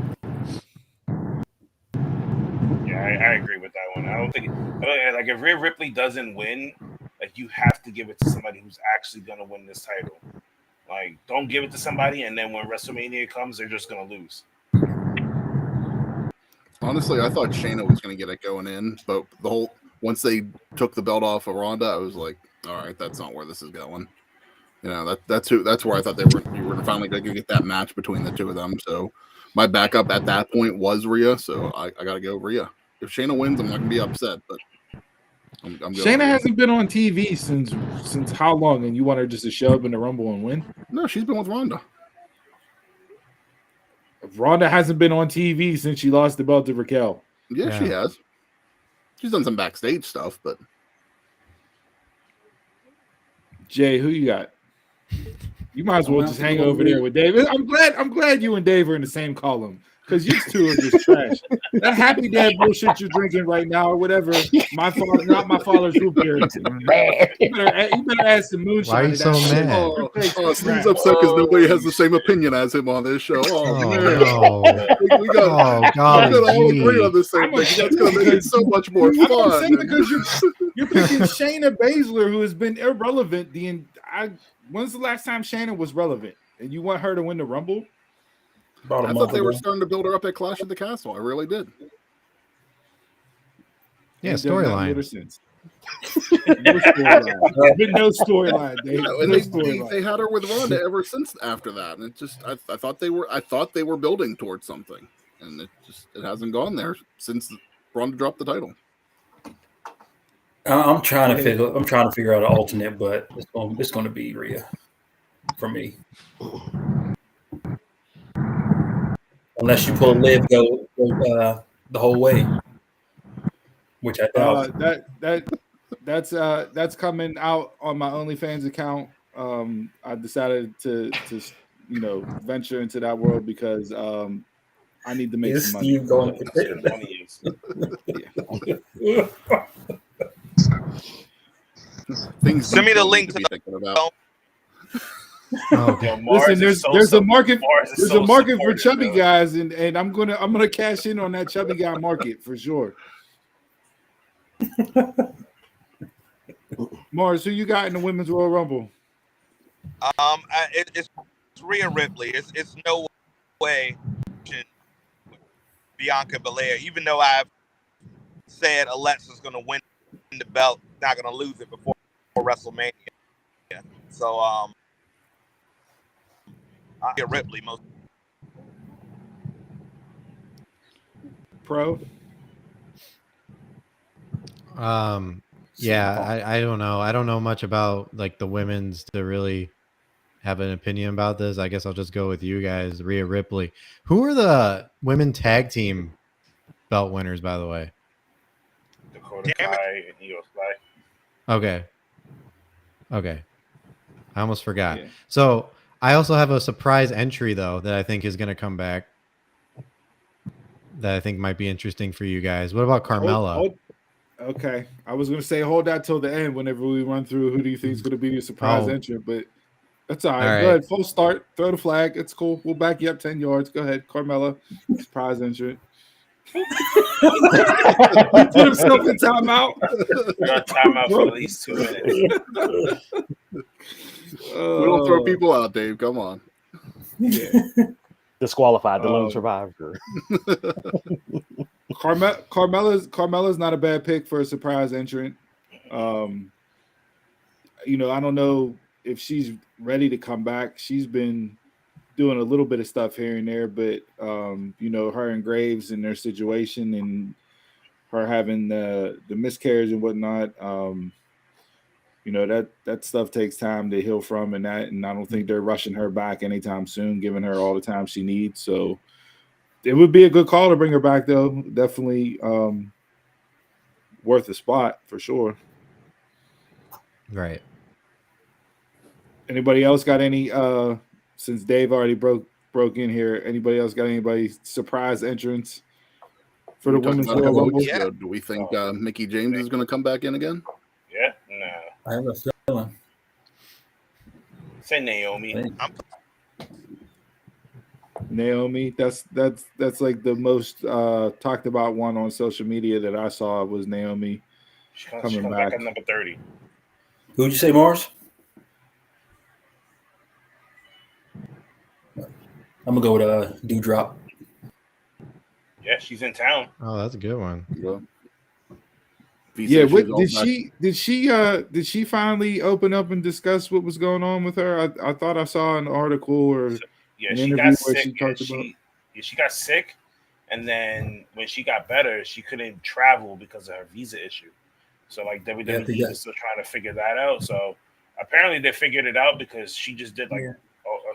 Yeah, I agree with that one. I don't think like if Rhea Ripley doesn't win, like you have to give it to somebody who's actually gonna win this title. Like, don't give it to somebody and then when WrestleMania comes, they're just gonna lose. Honestly, I thought Shayna was gonna get it going in, but once they took the belt off of Ronda, I was like, all right, that's not where this is going. You know, that's where I thought you were finally gonna get that match between the two of them. So my backup at that point was Rhea, so I gotta go Rhea. If Shayna wins, I'm not gonna be upset, but I'm Shayna hasn't been on TV since how long? And you want her just to show up in the Rumble and win? No, she's been with Ronda. Ronda hasn't been on TV since she lost the belt to Raquel. Yeah, she has. She's done some backstage stuff, but Jay, who you got? You might as well just hang over there with Dave. I'm glad you and Dave are in the same column because you two are just trash. That happy dad bullshit you're drinking right now or whatever. My father, not my father's root beer. You better add some moonshine. Why are you so mad? Steve's upset because nobody has the same opinion as him on this show. Oh man, no. we got all agree on this thing. That's going to make it so much more fun. Because you're picking Shayna Baszler, who has been irrelevant. When's the last time Shayna was relevant? And you want her to win the Rumble? I thought they were starting to build her up at Clash at the Castle. I really did. Yeah, storyline. No storyline. They had her with Ronda ever since after that, and it just I thought they were building towards something, and it hasn't gone there since Ronda dropped the title. I'm trying to figure out an alternate, but it's going to be Rhea for me. Unless you pull Liv go the whole way, which I doubt. That's coming out on my OnlyFans account. I decided to venture into that world because I need to make some money. Send me the link to the. Okay. Listen, there's a market for chubby guys, and I'm gonna cash in on that chubby guy market for sure. Marz, who you got in the women's Royal Rumble? It's Rhea Ripley. It's no way Bianca Belair, even though I've said Alexa's gonna win the belt, not gonna lose it before WrestleMania. So I get Ripley most. Pro. Yeah, I don't know. I don't know much about like the women's to really have an opinion about this. I guess I'll just go with you guys. Rhea Ripley. Who are the women tag team belt winners, by the way? Dakota Kai and Io Sky. Okay. I almost forgot. Yeah. So I also have a surprise entry though that I think is going to come back. That I think might be interesting for you guys. What about Carmella? Okay, I was going to say hold that till the end. Whenever we run through who do you think is going to be your surprise entrant, but that's all right. Go ahead, full start. Throw the flag. It's cool. We'll back you up 10 yards. Go ahead, Carmella, surprise entrant. Put himself in timeout. Timeout for at least 2 minutes. We don't throw people out, Dave. Come on. Yeah. Disqualified, the lone survivor. Carmella's not a bad pick for a surprise entrant. I don't know if she's ready to come back. She's been doing a little bit of stuff here and there, but you know, her and Graves and their situation and her having the miscarriage and whatnot, you know, that stuff takes time to heal from, and I don't think they're rushing her back anytime soon, giving her all the time she needs. So it would be a good call to bring her back, though. Definitely worth a spot for sure. Right. Anybody else got any? Since Dave already broke in here, anybody else got anybody surprise entrance for the women's Royal Rumble? Yeah. Do we think Mickie James is going to come back in again? Yeah, no. I have a feeling. Say Naomi. Naomi, that's like the most talked about one on social media that I saw was Naomi She comes coming back back. at number 30. Who'd you say, Marz? I'm gonna go with Dewdrop. Yeah, she's in town. Oh, that's a good one. Yeah, what, did she finally open up and discuss what was going on with her? I thought I saw an article or an she interview got where sick. she talked about. She got sick, and then when she got better, she couldn't travel because of her visa issue. So like WWE is still trying to figure that out. So apparently they figured it out because she just did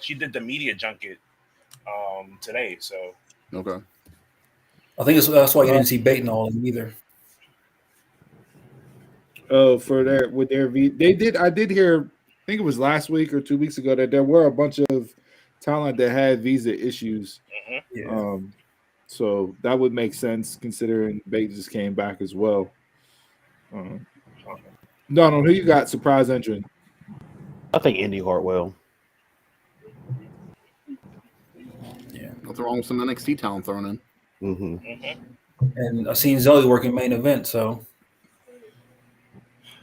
she did the media junket today. So okay, I think that's why you didn't see Bait and all of them either. Oh, for their they did. I did hear. I think it was last week or 2 weeks ago that there were a bunch of talent that had visa issues. Yeah. So that would make sense considering Bait just came back as well. No, who you got surprise entrant? I think Indy Hartwell. Yeah. Nothing wrong with some NXT talent thrown in. Mm-hmm. And I've seen Zoe working main event, so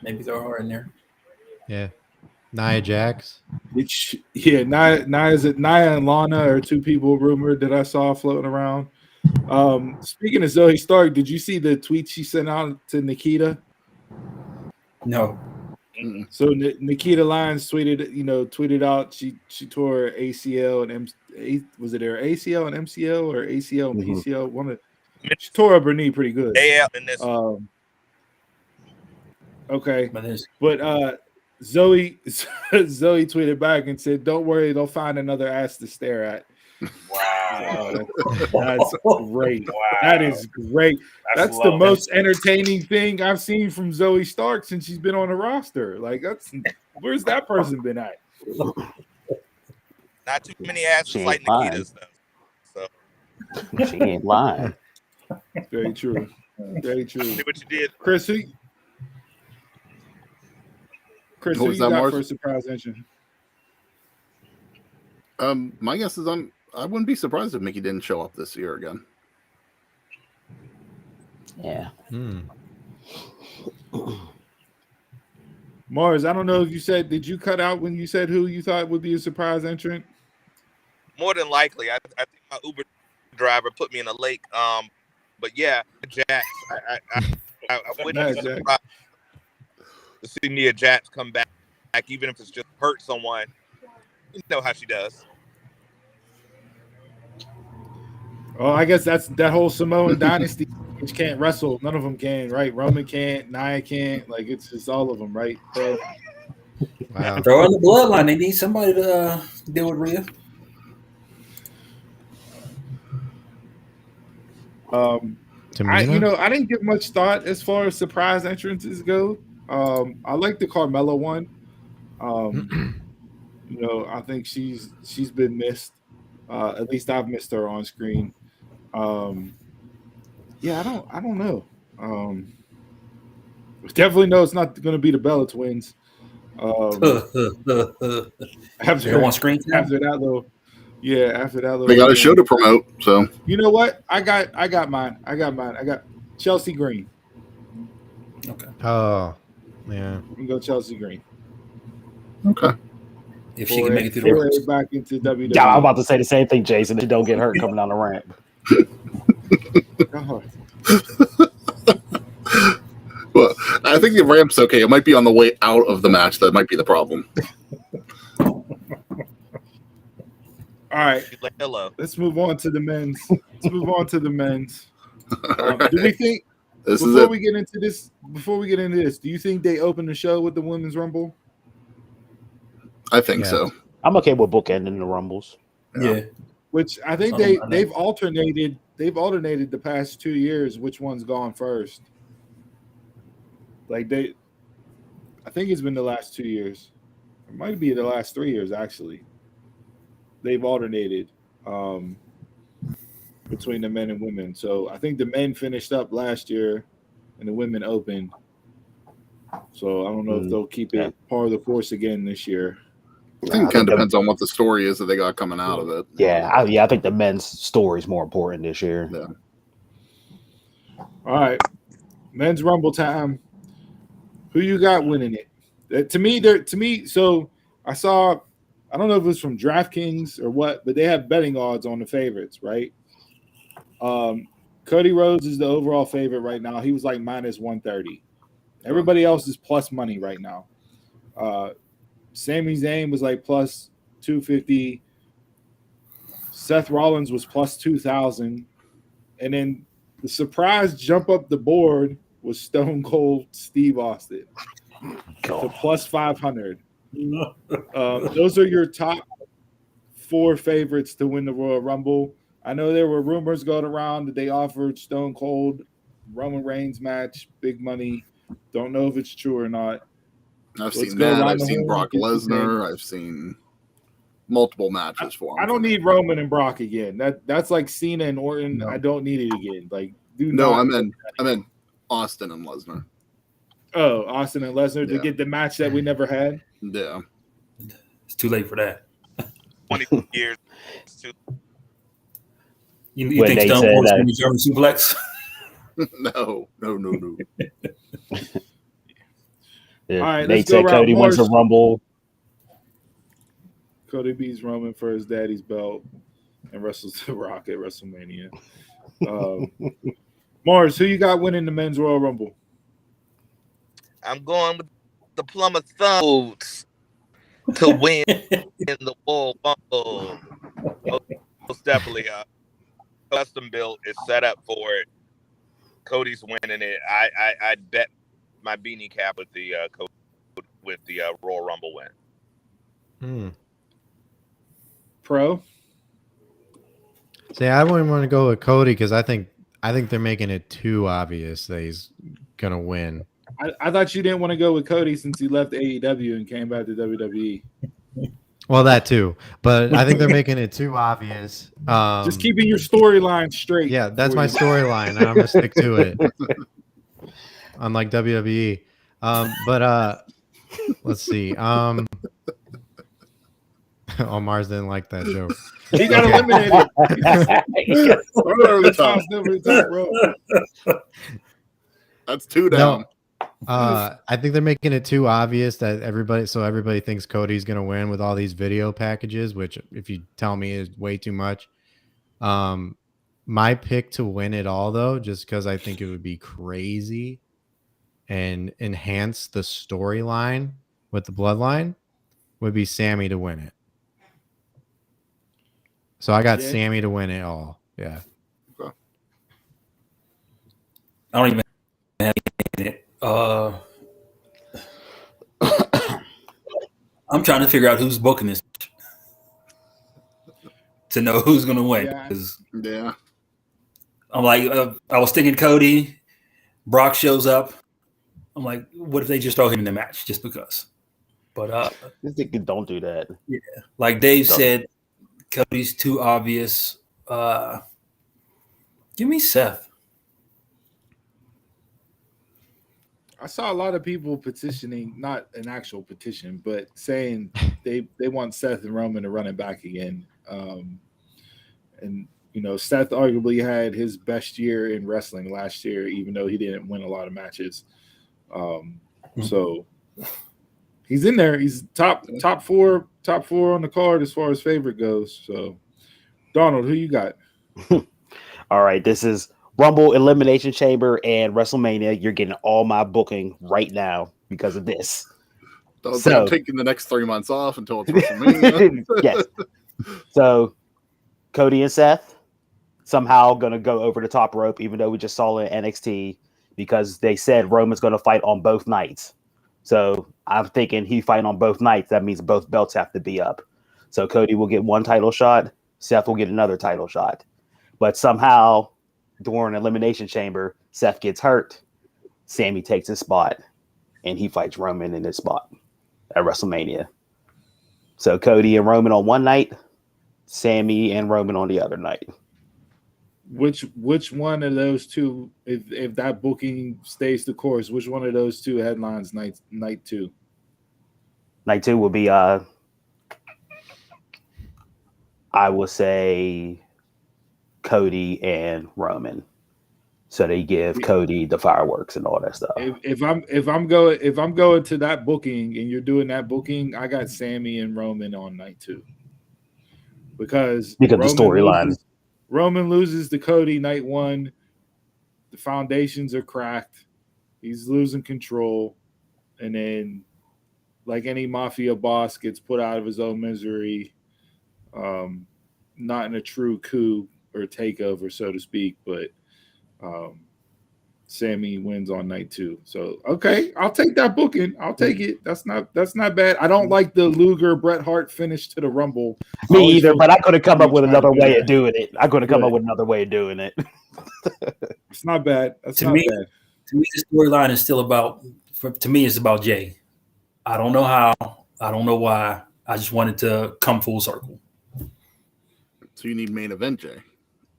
maybe throw her in there. Yeah. Nia Jax. Nia and Lana are two people rumored that I saw floating around. Speaking of Zoe Stark, did you see the tweet she sent out to Nikita? No. So Nikita Lyons tweeted out she tore her ACL and was it her ACL and MCL or ACL and PCL? She tore up her knee pretty good. Yeah, in this. Okay, but Zoe tweeted back and said, "Don't worry, they'll find another ass to stare at." Wow, that's great. Wow. That is great. That's the most entertaining thing I've seen from Zoe Stark since she's been on the roster. Like, where's that person been at? Not too many asses like Nikita's though. So she ain't lying. Very true. Very true. See what you did, Chris. Who you got for a surprise entrance? My guess is I wouldn't be surprised if Mickie didn't show up this year again. Yeah. Marz, I don't know if you said, did you cut out when you said who you thought would be a surprise entrant? more than likely. I think my Uber driver put me in a lake. But yeah, Jax. I wouldn't be surprised to see Nia Jax come back, even if it's just hurt someone. You know how she does. Oh, I guess that's that whole Samoan dynasty, which can't wrestle. None of them can, right? Roman can't, Nia can't. Like, it's just all of them, right? So, wow. Throw in the bloodline. They need somebody to deal with Rhea. I didn't give much thought as far as surprise entrances go. I like the Carmella one. I think she's been missed. At least I've missed her on screen. I don't know. Definitely know it's not going to be the Bella Twins. After on screen after that little, they got a show to promote. So you know what? I got mine. I got Chelsea Green. Okay. Oh, yeah. We can go Chelsea Green. Okay. If she can make it through the ranks. Back into WWE. Yeah, I'm about to say the same thing, Jason. She don't get hurt coming down the ramp. Well, I think the ramp's okay. It might be on the way out of the match that might be the problem. All All right. Hello. Let's move on to the men's. Do we think before we get into this, do you think they open the show with the women's rumble? I think so. I'm okay with bookending the rumbles. Yeah. Which I think they've alternated the past 2 years which one's gone first. Like I think it's been the last 2 years. It might be the last 3 years actually. They've alternated between the men and women. So I think the men finished up last year and the women opened. So I don't know if they'll keep it par of the course again this year. I think it kind of depends on what the story is that they got coming out of it. Yeah, I think the men's story is more important this year. Yeah. All right, men's rumble time. Who you got winning it? To me. So I saw. I don't know if it was from DraftKings or what, but they have betting odds on the favorites, right? Cody Rhodes is the overall favorite right now. He was like minus 130. Everybody else is plus money right now. Sami Zayn was like plus 250. Seth Rollins was plus 2,000. And then the surprise jump up the board was Stone Cold Steve Austin for plus 500. Those are your top 4 favorites to win the Royal Rumble. I know there were rumors going around that they offered Stone Cold Roman Reigns match, big money. Don't know if it's true or not. I've seen that. I've seen Brock Lesnar. I've seen multiple matches for him. I don't need Roman and Brock again. That's like Cena and Orton. No. I don't need it again. Like, I meant Austin and Lesnar. Oh, Austin and Lesnar to get the match that we never had. Yeah, it's too late for that. 20 years. You think Stone Cold's going to be German suplex? No. Yeah. All right, they said Cody wins the Rumble. Cody beats Roman for his daddy's belt and wrestles The Rock at WrestleMania. Marz, who you got winning the men's Royal Rumble? I'm going with the Plymouth Thugs to win in the Royal Rumble. Most definitely, custom built is set up for it. Cody's winning it. I bet my beanie cap with the Royal Rumble win. Pro. See, I wouldn't want to go with Cody because I think they're making it too obvious that he's gonna win. I thought you didn't want to go with Cody since he left AEW and came back to WWE. Well, that too, but I think they're making it too obvious. Just keeping your storyline straight. Yeah, that's my storyline, and I'm gonna stick to it. Unlike WWE, but let's see. Oh, Marz didn't like that joke. He got eliminated. That's 2 down. No, I think they're making it too obvious that everybody thinks Cody's gonna win with all these video packages, which if you tell me is way too much. My pick to win it all though, just because I think it would be crazy and enhance the storyline with the bloodline, would be Sammy to win it. So I got Sammy to win it all. Yeah. I don't even have it. I'm trying to figure out who's booking this to know who's going to win. Yeah. I'm like, I was thinking Cody. Brock shows up. I'm like, what if they just throw him in the match just because? But don't do that. Yeah, like Dave said, Cody's too obvious. Give me Seth. I saw a lot of people petitioning, not an actual petition, but saying they want Seth and Roman to run it back again. And Seth arguably had his best year in wrestling last year, even though he didn't win a lot of matches. So he's in there. He's top four on the card as far as favorite goes. So Donald, who you got? All right, this is Rumble, Elimination Chamber, and WrestleMania. You're getting all my booking right now because of this. I'm taking the next 3 months off until it's WrestleMania. Yes. So Cody and Seth somehow going to go over the top rope, even though we just saw it in NXT, because they said Roman's going to fight on both nights. So I'm thinking he fight on both nights. That means both belts have to be up. So Cody will get one title shot. Seth will get another title shot. But somehow during Elimination Chamber, Seth gets hurt. Sammy takes his spot and he fights Roman in his spot at WrestleMania. So Cody and Roman on one night, Sammy and Roman on the other night. Which one of those two, if that booking stays the course, which one of those two headlines night two? Night two will be I will say Cody and Roman. So they give Cody the fireworks and all that stuff. If I'm going to that booking and you're doing that booking, I got Sammy and Roman on night two. Because the storyline. Roman loses to Cody night one. The foundations are cracked. He's losing control. And then, like any mafia boss, gets put out of his own misery. Not in a true coup or takeover, so to speak, but Sammy wins on night two. So, okay, I'll take that booking. I'll take it. That's not bad. I don't like the Luger Bret Hart finish to the Rumble. Me either, but I could have come up with another way of doing it. It's not bad. To me, the storyline is still about. To me, it's about Jay. I don't know how. I don't know why. I just wanted to come full circle. So you need main event Jay.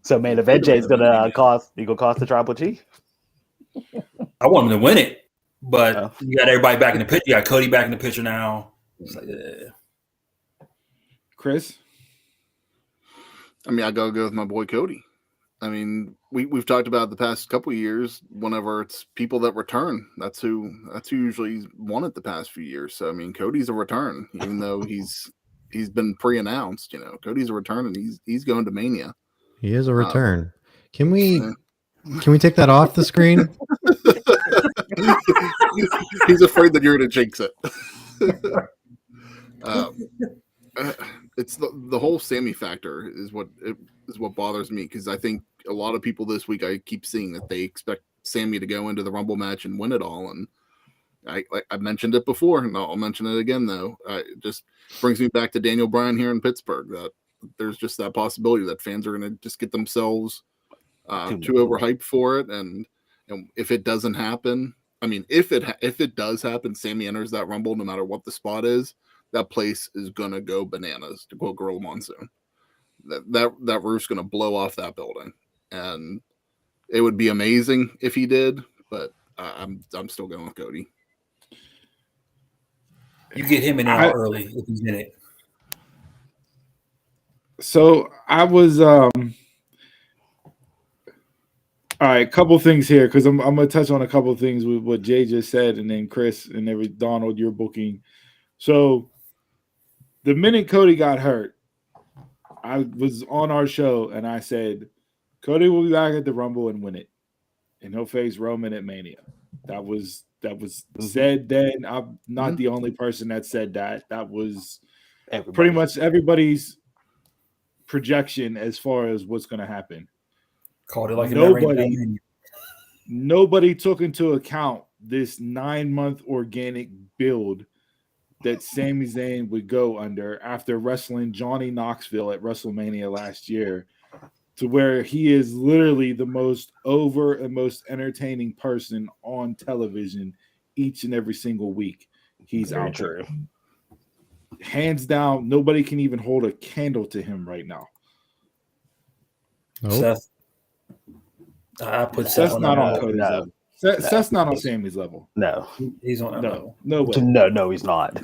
So main event Jay is gonna cost the Tribal Chief. I want him to win it, but you got everybody back in the picture. You got Cody back in the picture now. It's like, Chris? I mean, I gotta go with my boy Cody. I mean, we've talked about the past couple of years. Whenever it's people that return, that's who usually won it the past few years. So I mean, Cody's a return, even though he's been pre-announced. You know, Cody's a return, and he's going to Mania. He is a return. Can we take that off the screen? He's afraid that you're going to jinx it. It's the whole Sammy factor is what bothers me, because I think a lot of people this week, I keep seeing that they expect Sammy to go into the Rumble match and win it all, and I mentioned it before, and I'll mention it again though. It just brings me back to Daniel Bryan here in Pittsburgh, that there's just that possibility that fans are going to just get themselves too overhyped for it, and if it doesn't happen, I mean, if it does happen, Sammy enters that Rumble, no matter what the spot is, that place is gonna go bananas, to quote Gorilla Monsoon. That roof's gonna blow off that building, and it would be amazing if he did, but I'm still going with Cody. You get him in there early if he's in it. So I was all right, couple things here, because I'm gonna touch on a couple of things with what Jay just said, and then Chris and Donald, your booking. So the minute Cody got hurt, I was on our show and I said Cody will be back at the Rumble and win it, and he'll face Roman at Mania. That was said then. I'm not the only person that said that. That was pretty much everybody's projection as far as what's going to happen. Called it like nobody took into account this 9-month organic build that Sami Zayn would go under after wrestling Johnny Knoxville at WrestleMania last year, to where he is literally the most over and most entertaining person on television each and every single week. He's out there. Hands down, nobody can even hold a candle to him right now. Nope. Seth. I put Seth's not on Cody's level. Seth's not on Sammy's level. No. He's on that level. No way. No, he's not.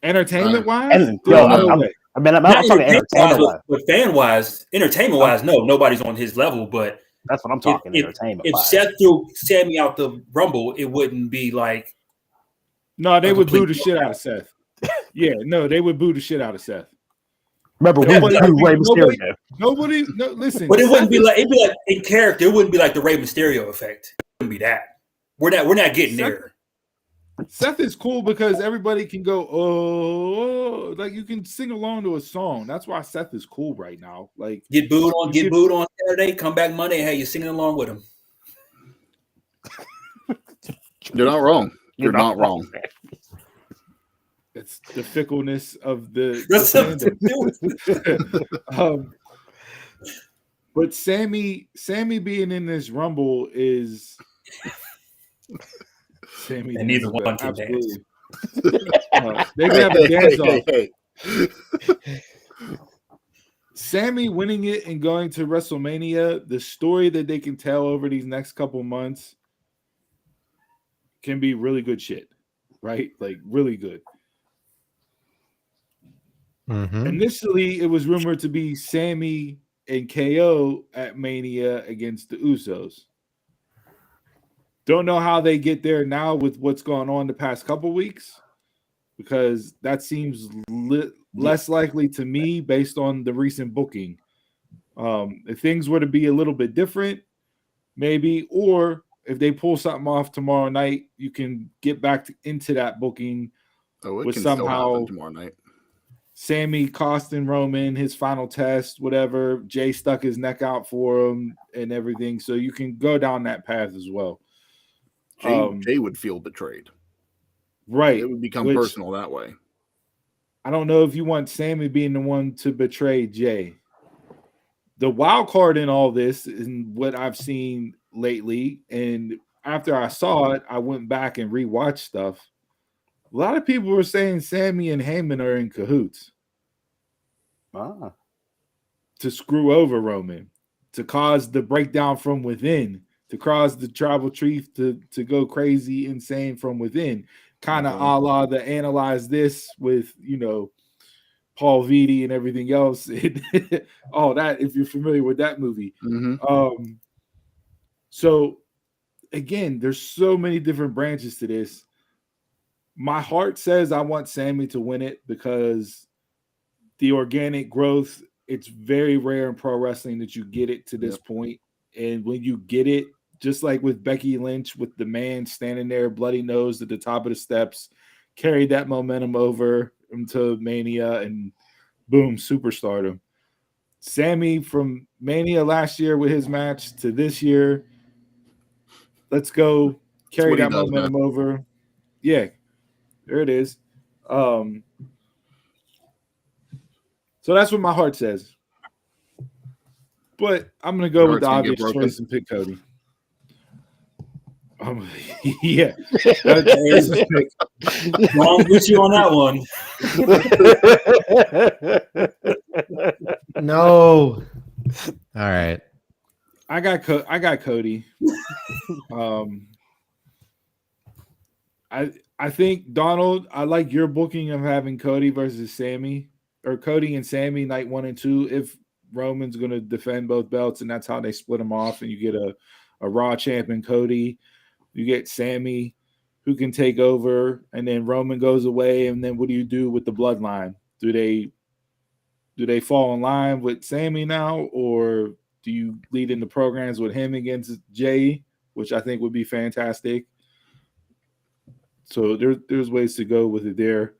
Entertainment-wise? I'm talking entertainment-wise. But fan-wise, entertainment-wise, no, nobody's on his level, but that's what I'm talking entertainment-wise. If Seth threw Sammy out the Rumble, it wouldn't be like... No, they would boo the shit out of Seth. Yeah, no, they would boo the shit out of Seth. Remember, Rey Mysterio. Listen. But it wouldn't be like, it'd be like in character. It wouldn't be like the Rey Mysterio effect. It wouldn't be that. We're not getting there. Seth is cool because everybody can go, oh, like you can sing along to a song. That's why Seth is cool right now. Like Get booed on Saturday, come back Monday, hey, you're singing along with him. You're not wrong. You're not wrong. It's the fickleness of the fandom. But Sammy being in this Rumble is Sammy. And neither one can absolutely. They can have a dance off. Sammy winning it and going to WrestleMania, the story that they can tell over these next couple months can be really good shit, right? Like really good. Mm-hmm. Initially, it was rumored to be Sammy and KO at Mania against the Usos. Don't know how they get there now with what's gone on the past couple weeks, because that seems less likely to me based on the recent booking. If things were to be a little bit different, maybe, or if they pull something off tomorrow night, you can get back into that booking. Oh, it with can somehow still happen tomorrow night. Sammy costing Roman his final test, whatever. Jay stuck his neck out for him and everything. So you can go down that path as well. Jay would feel betrayed. Right. It would become personal that way. I don't know if you want Sammy being the one to betray Jay. The wild card in all this, and what I've seen lately, and after I saw it, I went back and rewatched stuff. A lot of people were saying Sammy and Heyman are in cahoots. To screw over Roman, to cause the breakdown from within, to cause the tribal chief to go crazy, insane from within. Kind of a la the Analyze This with, Paul Vitti and everything else. All that, if you're familiar with that movie. Mm-hmm. So, again, there's so many different branches to this. My heart says I want Sammy to win it because the organic growth, it's very rare in pro wrestling that you get it to this point. And when you get it, just like with Becky Lynch, with the man standing there, bloody nose at the top of the steps, carried that momentum over into Mania and boom, superstardom. Sammy from Mania last year with his match to this year, let's go carry that momentum over. Yeah. There it is. So that's what my heart says. But I'm going to go with the obvious choice and pick Cody. Yeah. Wrong with you on that one. No. All right. I got Cody. I think, Donald, I like your booking of having Cody versus Sammy, or Cody and Sammy night 1 and 2. If Roman's going to defend both belts, and that's how they split them off, and you get a Raw champion Cody, you get Sammy who can take over, and then Roman goes away, and then what do you do with the bloodline? Do they fall in line with Sammy now, or do you lead into programs with him against Jay, which I think would be fantastic? So there's ways to go with it there.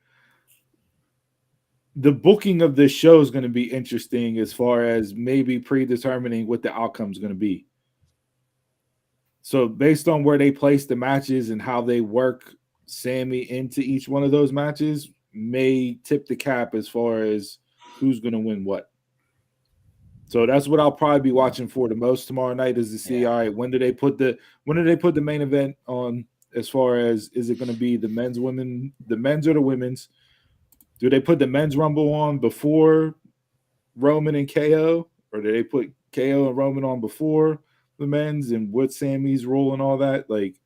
The booking of this show is going to be interesting as far as maybe predetermining what the outcome is going to be. So based on where they place the matches and how they work Sammy into each one of those matches may tip the cap as far as who's going to win what. So that's what I'll probably be watching for the most tomorrow night, is to see, all right, when do they put the main event on? As far as, is it going to be the men's or the women's? Do they put the men's Rumble on before Roman and KO? Or do they put KO and Roman on before the men's, and what Sammy's role and all that? Like,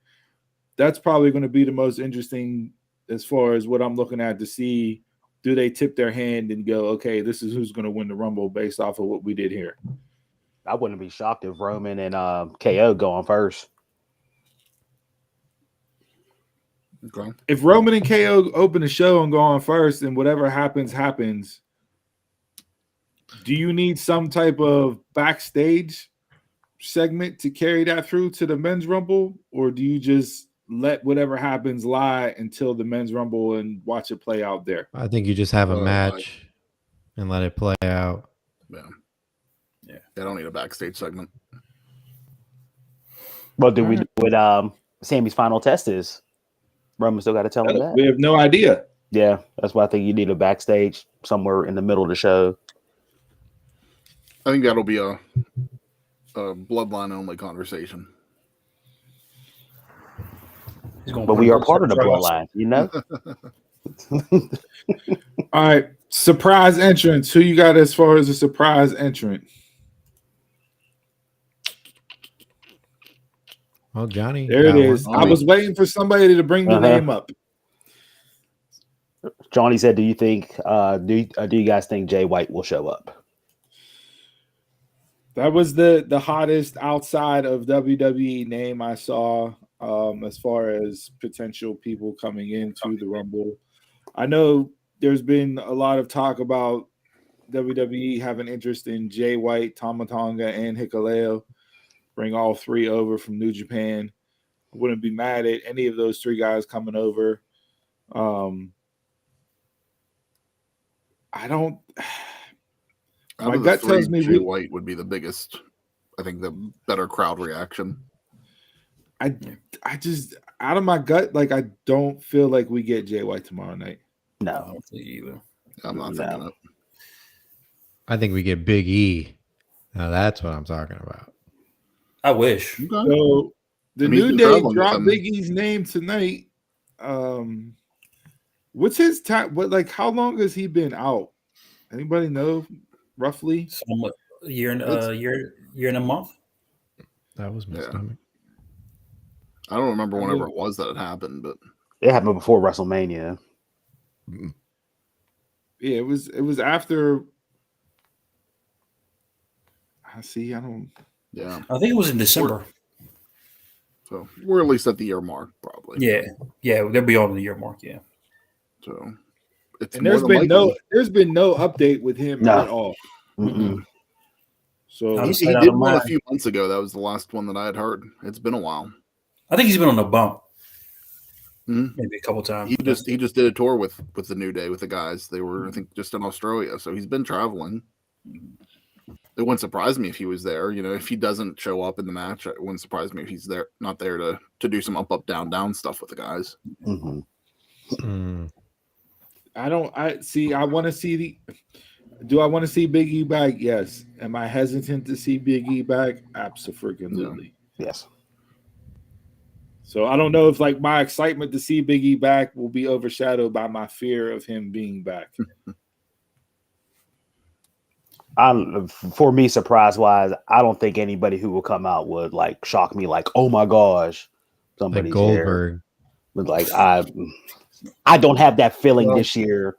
that's probably going to be the most interesting as far as what I'm looking at to see. Do they tip their hand and go, okay, this is who's going to win the Rumble based off of what we did here? I wouldn't be shocked if Roman and KO go on first. Okay. If Roman and KO open the show and go on first, and whatever happens, do you need some type of backstage segment to carry that through to the men's Rumble, or do you just let whatever happens lie until the men's rumble and watch it play out there. I think you just have a match and let it play out. Yeah. They don't need a backstage segment. What do we do with Sammy's final test is? Roman still got to tell him that. We have no idea. Yeah, that's why I think you need a backstage somewhere in the middle of the show. I think that'll be a bloodline only conversation. But we are part of the bloodline, you know? All right. Surprise entrance. Who you got as far as a surprise entrant? Well, Johnny. There it is. I was waiting for somebody to bring the name up. Johnny said, "Do you think? Do you guys think Jay White will show up?" That was the hottest outside of WWE name I saw as far as potential people coming into the Rumble. I know there's been a lot of talk about WWE having interest in Jay White, Tama Tonga, and Hikuleo. Bring all three over from New Japan. I wouldn't be mad at any of those three guys coming over. I don't. My gut tells me Jay White would be the biggest. I think the better crowd reaction. I just out of my gut, like I don't feel like we get Jay White tomorrow night. No, I don't think either. I'm not thinking it. I think we get Big E. Now that's what I'm talking about. I wish. Okay. So the New Day dropped Big E's name tonight. What's his time? What how long has he been out? Anybody know roughly? Somewhat a year and a month. That was my stomach. I don't remember whenever it was that it happened, but it happened before WrestleMania. Yeah, it was after. I don't. Yeah, I think it was in December. So we're at least at the year mark, probably. Yeah, they'll be on the year mark. Yeah. So it's there's been no update with him at all. Mm-mm. So he did one a few months ago. That was the last one that I had heard. It's been a while. I think he's been on a bump. Maybe a couple times. He just did a tour with the New Day with the guys. They were I think just in Australia, so he's been traveling. It wouldn't surprise me if he was there. You know, if he doesn't show up in the match, it wouldn't surprise me if he's there, not there to do some up, down, down stuff with the guys. Mm-hmm. I want to see do I want to see Big E back? Yes. Am I hesitant to see Big E back? Absolutely. Yeah. Yes. So I don't know if my excitement to see Big E back will be overshadowed by my fear of him being back. For me, surprise wise, I don't think anybody who will come out would shock me. Oh my gosh, somebody's Goldberg. Here. But I don't have that feeling this year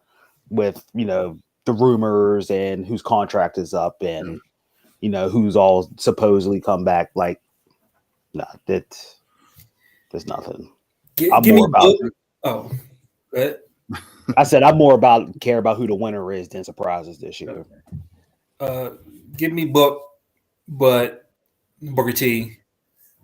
with the rumors and whose contract is up and who's all supposedly come back. No, there's nothing. I said I'm more care about who the winner is than surprises this year. Give me Booker T,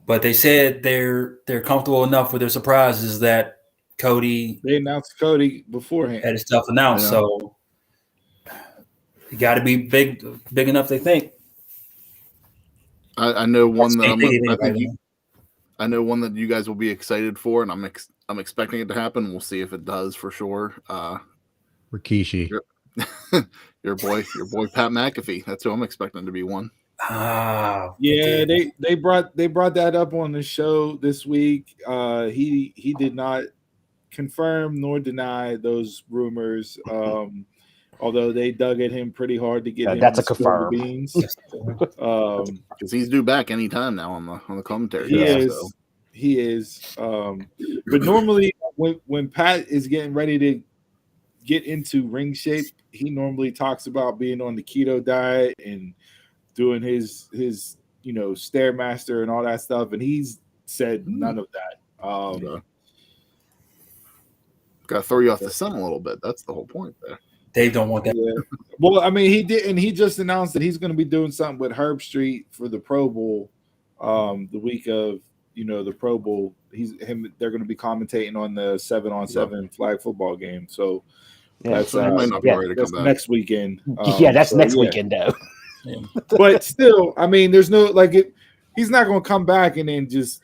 but they said they're comfortable enough with their surprises that Cody. They announced Cody beforehand. Had his stuff announced, so you got to be big enough. They think. I know one that I know one that you guys will be excited for, and I'm expecting it to happen. We'll see if it does for sure. Rikishi. Your boy Pat McAfee. That's who I'm expecting to be one. Yeah, they brought that up on the show this week. He did not confirm nor deny those rumors. Although they dug at him pretty hard to get him. That's a confirm. Because he's due back anytime now on the commentary. He is. But normally when Pat is getting ready to get into ring shape, he normally talks about being on the keto diet and doing his Stairmaster and all that stuff, and he's said none of that. Gotta throw you off the sun a little bit. That's the whole point there. Dave don't want that. Yeah. Well, I mean, he did, and he just announced that he's going to be doing something with Herb Street for the Pro Bowl the week of the Pro Bowl. They're going to be commentating on the 7-on-7 flag football game. So that's so he might not be ready to come back next weekend. That's next weekend though. But still, I mean, there's no he's not going to come back and then just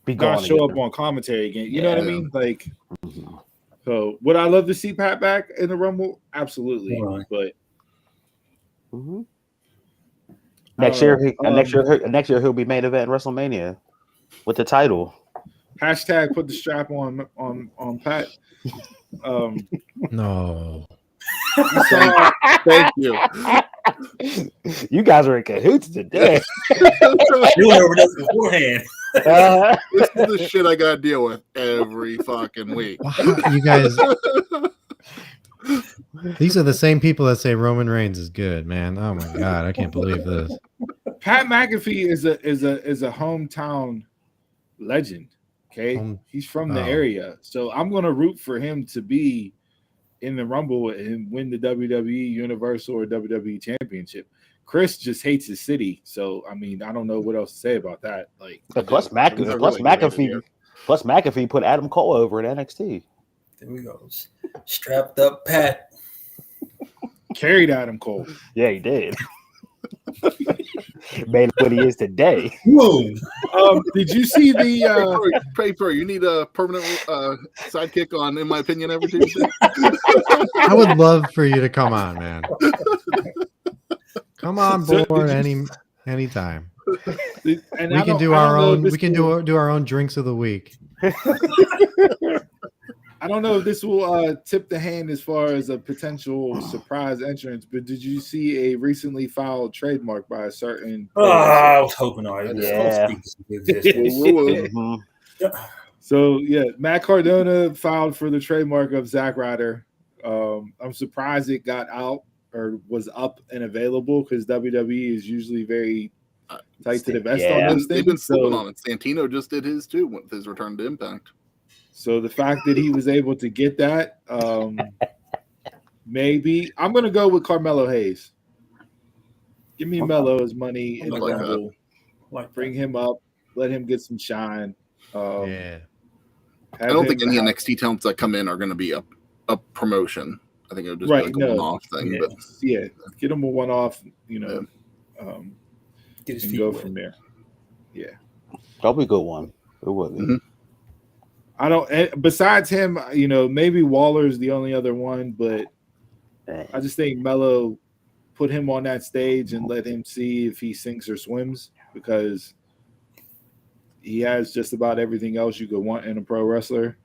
not show up on commentary again. You know what I mean? Like, so would I love to see Pat back in the Rumble? Absolutely. But next year he'll be main event at WrestleMania with the title. Hashtag put the strap on Pat. No. Thank you. You guys are in cahoots today. You went over this beforehand. This is the shit I gotta deal with every fucking week. Wow, you guys. These are the same people that say Roman Reigns is good, man. Oh my god, I can't believe this. Pat McAfee is a hometown legend. Okay, he's from the area, so I'm gonna root for him to be in the Rumble and win the WWE Universal or WWE Championship. Chris just hates his city, so I mean, I don't know what else to say about that. Like, plus McAfee put Adam Cole over at NXT. There we go. Strapped up Pat. Carried Adam Cole. Yeah, he did. Made what he is today. Did you see the Pray for you need a permanent sidekick on In My Opinion every Tuesday? I would love for you to come on, man. Come on board anytime. And we can do our own. We can do our own drinks of the week. I don't know if this will tip the hand as far as a potential surprise entrance, but did you see a recently filed trademark by a certain? I was hoping I So yeah, Matt Cardona filed for the trademark of Zack Ryder. I'm surprised it got out or was up and available because WWE is usually very tight to the vest on those things. They've been sleeping on it. Santino just did his too with his return to Impact. So the fact that he was able to get that, maybe I'm going to go with Carmelo Hayes. Give me Melo his money in the Rumble. Bring him up, let him get some shine. I don't think any NXT talents that come in are going to be a promotion. I think it would just be like a one-off thing. Yeah. But Get him a one-off, and go from there. Yeah, that'll be a good one. It would be. Mm-hmm. I don't. Besides him, maybe Waller's the only other one, but I just think Melo put him on that stage and let him see if he sinks or swims because he has just about everything else you could want in a pro wrestler.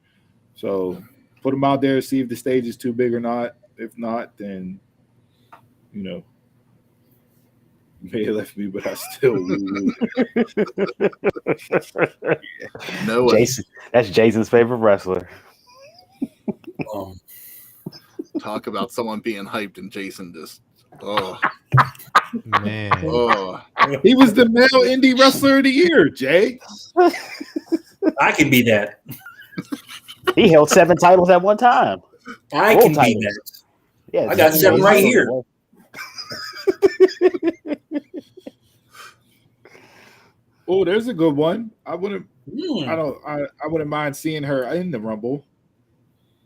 So put him out there, see if the stage is too big or not. If not, then may have left me, but I still no. Jason, that's Jason's favorite wrestler. Talk about someone being hyped and Jason just man. He was the male indie wrestler of the year, Jay. I can be that. He held 7 titles at one time. I can be that. Yeah, I got 7 right here. Oh, there's a good one. I wouldn't mind seeing her in the Rumble.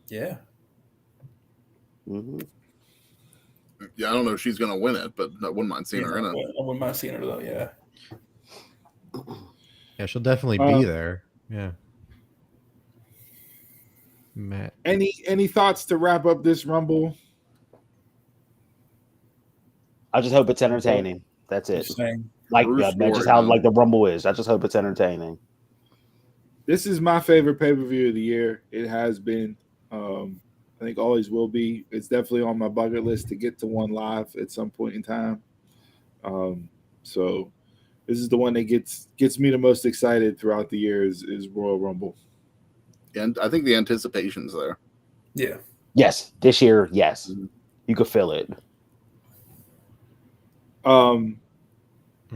Yeah. Mm-hmm. Yeah, I don't know if she's gonna win it, but I wouldn't mind seeing her in it. I wouldn't mind seeing her though, yeah. Yeah, she'll definitely be there. Yeah. Matt. Any thoughts to wrap up this Rumble? I just hope it's entertaining. That's it. Just how the Rumble is. I just hope it's entertaining. This is my favorite pay-per-view of the year. It has been. I think always will be. It's definitely on my bucket list to get to one live at some point in time. So this is the one that gets me the most excited throughout the year is Royal Rumble. And I think the anticipation's there. Yeah. Yes. This year, yes. You could feel it.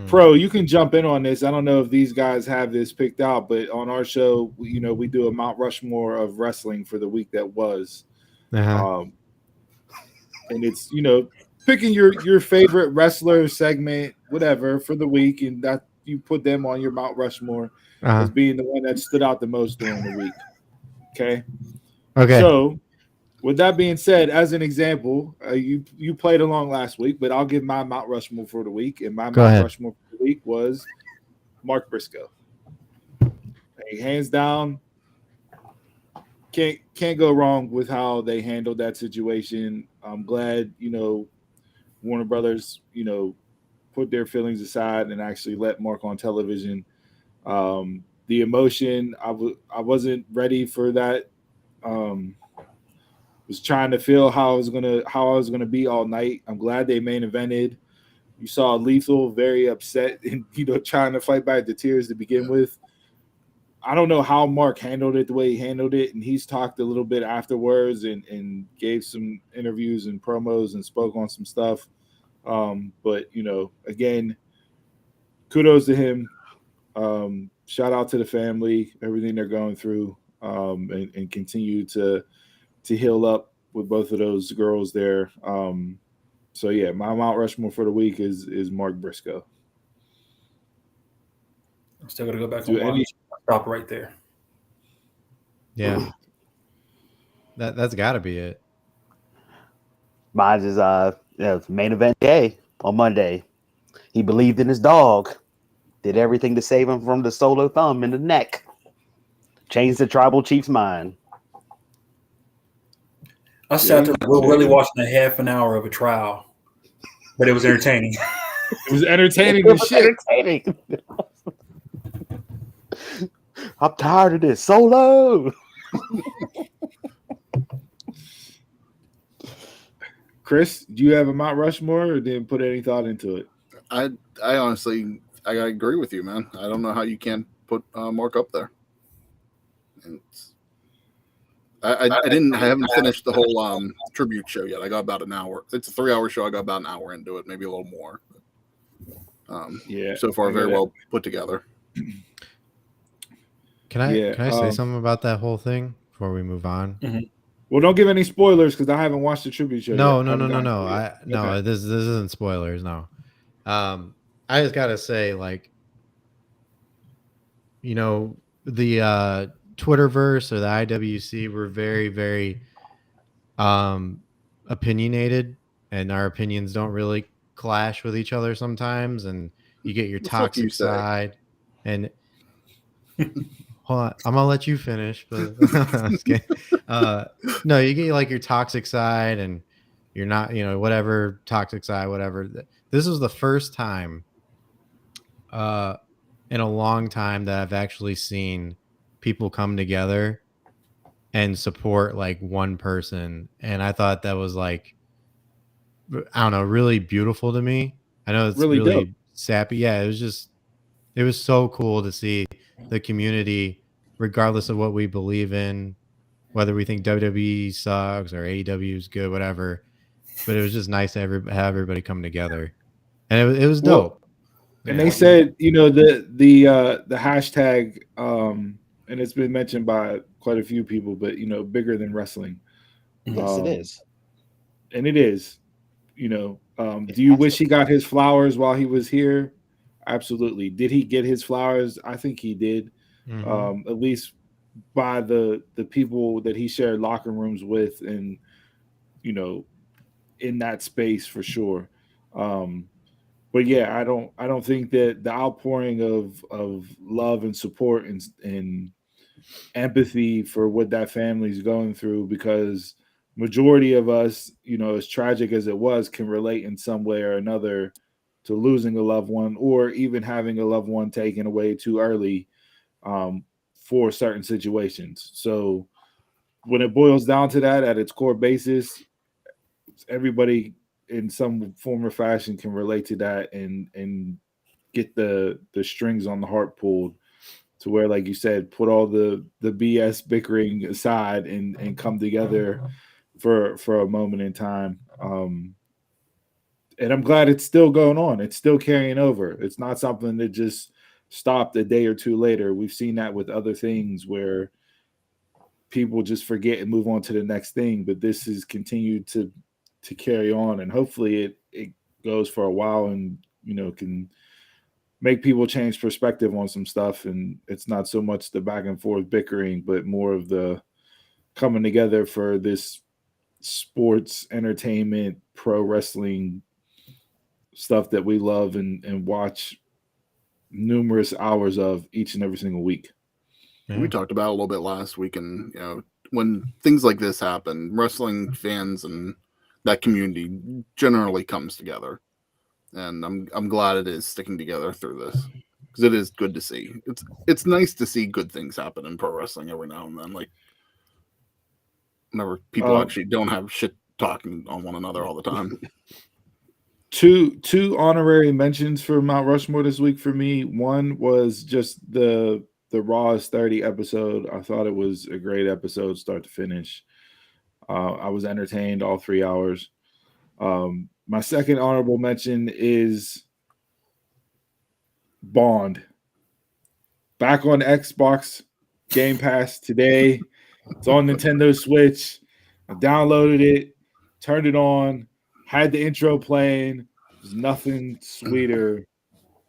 Pro, you can jump in on this. I don't know if these guys have this picked out, but on our show, we do a Mount Rushmore of wrestling for the week that was. And it's, picking your favorite wrestler segment, whatever, for the week. And that, you put them on your Mount Rushmore Uh-huh. as being the one that stood out the most during the week. Okay. Okay. So, with that being said, as an example, you played along last week, but I'll give my Mount Rushmore for the week, and my Go Mount ahead. Rushmore for the week was Mark Briscoe. Hey, hands down, can't go wrong with how they handled that situation. I'm glad Warner Brothers put their feelings aside and actually let Mark on television. The emotion, I wasn't ready for that. Was trying to feel how I was gonna be all night. I'm glad they main evented. You saw Lethal very upset and trying to fight back the tears to begin with. I don't know how Mark handled it the way he handled it, and he's talked a little bit afterwards and gave some interviews and promos and spoke on some stuff. But again, kudos to him. Shout out to the family, everything they're going through, and continue to heal up with both of those girls there. So yeah, my Mount Rushmore for the week is Mark Briscoe. I'm still gonna go back and watch. Stop right there. Yeah. That's got to be it. Mine is main event day on Monday. He believed in his dog, did everything to save him from the solo thumb in the neck, changed the tribal chief's mind. I sat there. We're really watching a half an hour of a trial, but it was entertaining. It was entertaining as shit. Entertaining. I'm tired of this solo. Chris, do you have a Mount Rushmore or didn't put any thought into it? I honestly, I agree with you, man. I don't know how you can't put Mark up there. And I haven't finished the whole tribute show yet. I got about an hour. It's a 3-hour show. I got about an hour into it, maybe a little more. Yeah. So far, very well put together. Can I say something about that whole thing before we move on? Mm-hmm. Well, don't give any spoilers because I haven't watched the tribute show. No. Okay. This isn't spoilers. No. I just gotta say, like, the Twitterverse or the IWC were very, very opinionated, and our opinions don't really clash with each other sometimes, and you get your toxic side. And hold on, I'm gonna let you finish, but I'm just kidding. No, you get like your toxic side, and you're not, whatever toxic side, whatever. This was the first time in a long time that I've actually seen people come together and support like one person, and I thought that was like, I don't know, really beautiful to me. I know it's really sappy. Yeah, it was so cool to see the community, regardless of what we believe in, whether we think WWE sucks or AEW is good, whatever. But it was just nice to have everybody come together, and it was dope. And they said, the hashtag, and it's been mentioned by quite a few people, but bigger than wrestling. Yes, it is. And it is. Do you wish he got his flowers while he was here? Absolutely. Did he get his flowers? I think he did. Mm-hmm. At least by the people that he shared locker rooms with, and in that space for sure. But yeah, I don't think that the outpouring of love and support and empathy for what that family's going through, because majority of us, as tragic as it was, can relate in some way or another to losing a loved one, or even having a loved one taken away too early for certain situations. So when it boils down to that, at its core basis, everybody in some form or fashion can relate to that and get the strings on the heart pulled to where, like you said, put all the BS bickering aside and come together for a moment in time. And I'm glad it's still going on. It's still carrying over. It's not something that just stopped a day or two later. We've seen that with other things where people just forget and move on to the next thing. But this has continued to carry on, and hopefully it goes for a while and can make people change perspective on some stuff, and it's not so much the back and forth bickering, but more of the coming together for this sports entertainment pro wrestling stuff that we love and watch numerous hours of each and every single week. We talked about it a little bit last week, and when things like this happen, wrestling fans and that community generally comes together, and I'm glad it is sticking together through this, because it is good to see. It's nice to see good things happen in pro wrestling every now and then, like whenever people actually don't have shit talking on one another all the time. Two honorary mentions for Mount Rushmore this week for me. One was just the Raw is 30 episode. I thought it was a great episode, start to finish. I was entertained all 3 hours. My second honorable mention is Bond. Back on Xbox Game Pass today. It's on Nintendo Switch. I downloaded it, turned it on, had the intro playing. There's nothing sweeter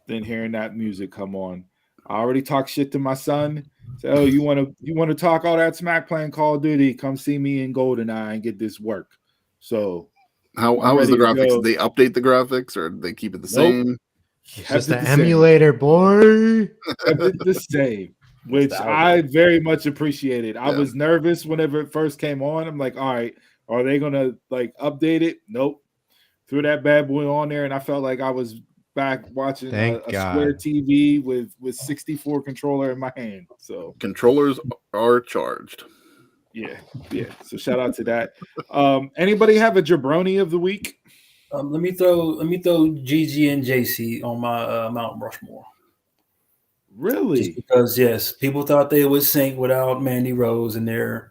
than hearing that music come on. I already talked shit to my son. Say, oh, you want to talk all that smack playing Call of Duty? Come see me in GoldenEye and get this work. So how is the graphics? Did they update the graphics, or did they keep it the same? It's just an emulator, boy. Kept it the same, which I very much appreciated. I was nervous whenever it first came on. I'm like, all right, are they gonna like update it? Nope. Threw that bad boy on there, and I felt like I was back watching a square TV with 64 controller in my hand. So controllers are charged. Yeah. So shout out to that. Anybody have a jabroni of the week? Let me throw GG and JC on my Mount Rushmore. Really? Just because, yes, people thought they would sink without Mandy Rose, and the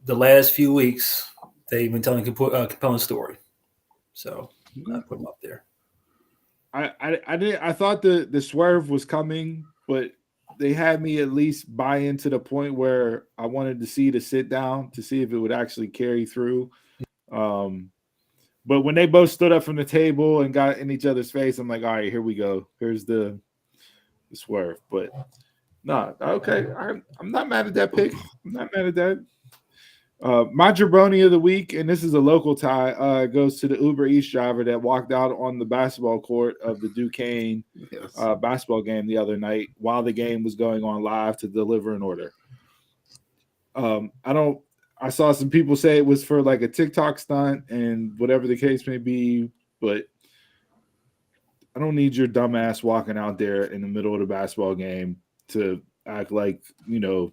last few weeks they've been telling a compelling story. So I put them up there. I thought the swerve was coming, but they had me at least buy into the point where I wanted to see the sit down to see if it would actually carry through. But when they both stood up from the table and got in each other's face, I'm like, all right, here we go. Here's the swerve. But no, okay. I'm not mad at that pick. I'm not mad at that. My jabroni of the week, and this is a local tie, goes to the Uber Eats driver that walked out on the basketball court of the Duquesne basketball game the other night while the game was going on live to deliver an order. I saw some people say it was for like a TikTok stunt and whatever the case may be, but I don't need your dumbass walking out there in the middle of the basketball game to act like, Whataburger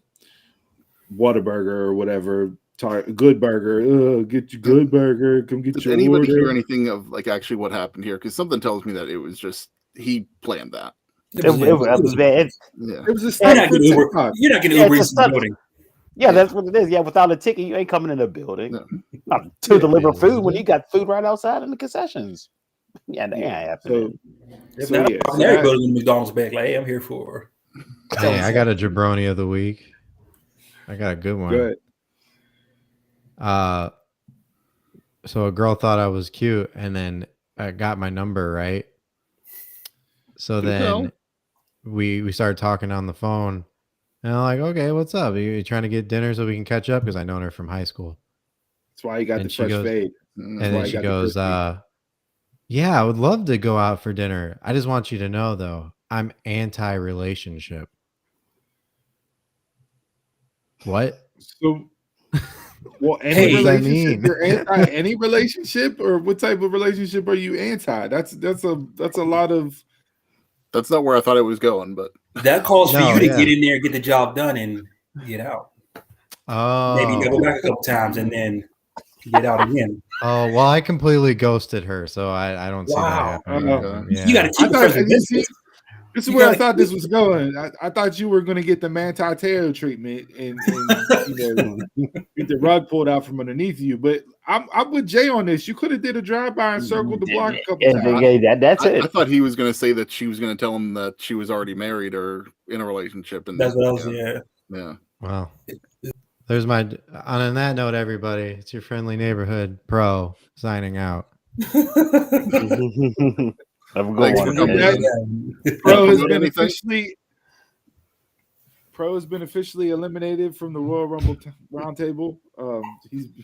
or whatever. Good burger, get your good burger. Come get your order. Did anybody hear anything of like actually what happened here? Because something tells me that it was just he planned that. It was bad. Yeah, it was a stunt. You're not getting Uber Eats in the building. Yeah, that's what it is. Yeah, without a ticket, you ain't coming in the building. No. To deliver food when you got food right outside in the concessions. Yeah, they ain't happening. So go to the McDonald's back. Like, hey, I'm here for. Hey, I got a jabroni of the week. I got a good one. Good. So a girl thought I was cute, and then I got my number right. So then we started talking on the phone, and I'm like, "Okay, what's up? Are you trying to get dinner so we can catch up?" Because I known her from high school. That's why you got the fresh fade. And then she goes, "Yeah, I would love to go out for dinner. I just want you to know, though, I'm anti-relationship." What? So. Well, any relationship, you're anti any relationship, or what type of relationship are you anti? That's a lot of. That's not where I thought it was going, but that calls for you to get in there, get the job done, and get out. Oh, maybe go back a couple times and then get out again. Oh well, I completely ghosted her, so I don't see that happening. You got to keep it. This is where I thought this was going. I thought you were going to get the Manti Te'o treatment and get the rug pulled out from underneath you. But I'm with Jay on this. You could have did a drive-by and circled the block a couple times. That's it. I thought he was going to say that she was going to tell him that she was already married or in a relationship. And that's what I was. Yeah. Well, there's on that note, everybody, it's your friendly neighborhood pro signing out. Have a good Thanks one. for coming man. in. Pro has Promote been anything? officially eliminated from the Royal Rumble roundtable.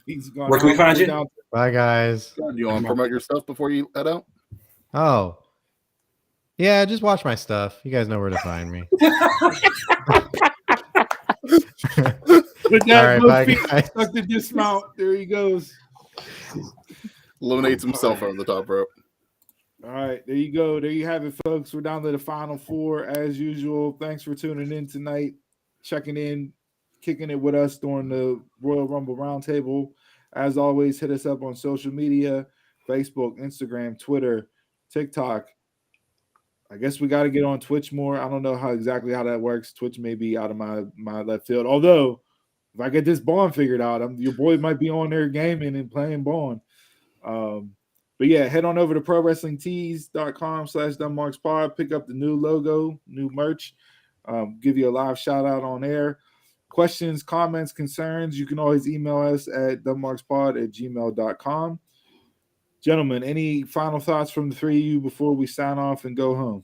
He's gone. Where can we out. find We're you? down- Bye, guys. Do you want to promote your stuff before you head out? Oh, yeah. Just watch my stuff. You guys know where to find me. With that, All right, both bye, feet guys. stuck to dismount. There he goes. Eliminates himself over the top rope. All right, there you go. There you have it, folks. We're down to the final four as usual. Thanks for tuning in tonight, checking in, kicking it with us during the Royal Rumble Roundtable. As always, hit us up on social media: Facebook, Instagram, Twitter, TikTok. I guess we got to get on Twitch more. I don't know how that works. Twitch may be out of my left field. Although, if I get this Bond figured out, your boy might be on there gaming and playing Bond. But yeah, head on over to ProWrestlingTees.com/DunmarksPod. Pick up the new logo, new merch. Give you a live shout out on air. Questions, comments, concerns, you can always email us at DunmarksPod@gmail.com. Gentlemen, any final thoughts from the three of you before we sign off and go home?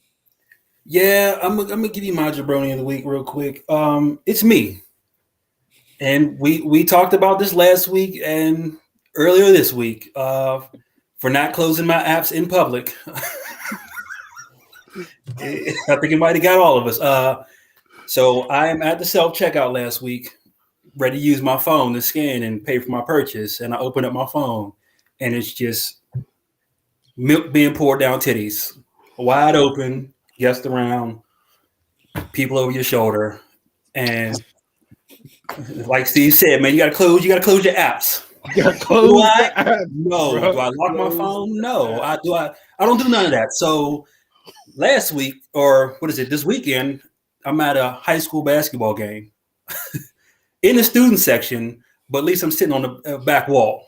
Yeah, I'm gonna give you my jabroni of the week real quick. It's me, and we talked about this last week and earlier this week for not closing my apps in public. I think it might have got all of us. So I'm at the self-checkout last week, ready to use my phone to scan and pay for my purchase, and I open up my phone, and it's just milk being poured down titties, wide open, guests around, people over your shoulder, and like Steve said, man, you gotta close your apps. You gotta close the app, No. bro. Do I lock my phone? No. I don't do none of that. So last week, or what is it, this weekend, I'm at a high school basketball game in the student section, but at least I'm sitting on the back wall.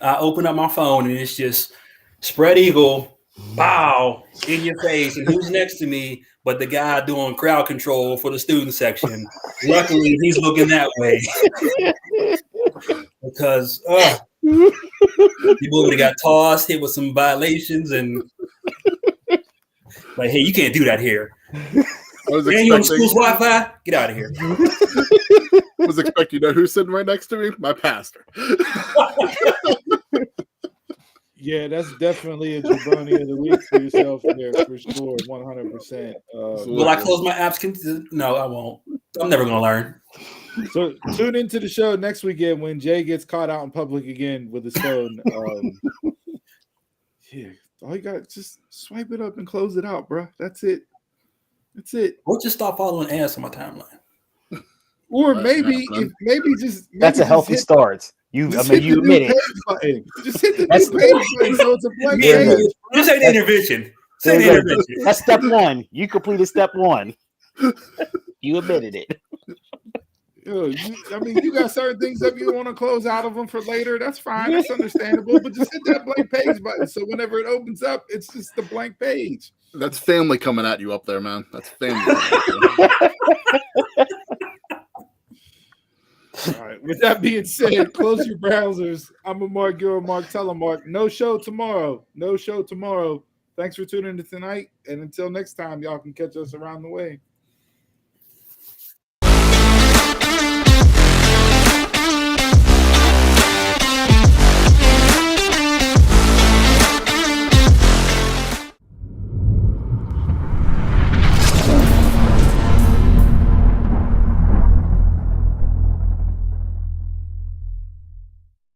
I open up my phone and it's just spread eagle, bow in your face. And who's next to me but the guy doing crowd control for the student section? Luckily, he's looking that way. Because people would have got tossed, hit with some violations, and like, hey, you can't do that here. I was And you on the expecting, school's Wi-Fi? Get out of here. you know who's sitting right next to me? My pastor. Yeah, that's definitely a jabroni of the week for yourself there, for sure, 100%. Will I close my apps? No, I won't. I'm never going to learn. So tune into the show next weekend when Jay gets caught out in public again with his phone. Yeah, all you got, just swipe it up and close it out, bro. That's it. Or just stop following ads on my timeline. Or maybe just That's a healthy start. You admit it. Just hit the new page button so it's a blank page. Just say the intervention. Say the intervention. That's step one. You completed step one. You admitted it. Yo, you got certain things that you want to close out of them for later. That's fine. That's understandable. But just hit that blank page button so whenever it opens up, it's just the blank page. That's family coming at you up there, man. That's family. All right. With that being said, close your browsers. I'm a Mark Giro, Mark Telemark. No show tomorrow. Thanks for tuning in tonight. And until next time, y'all can catch us around the way.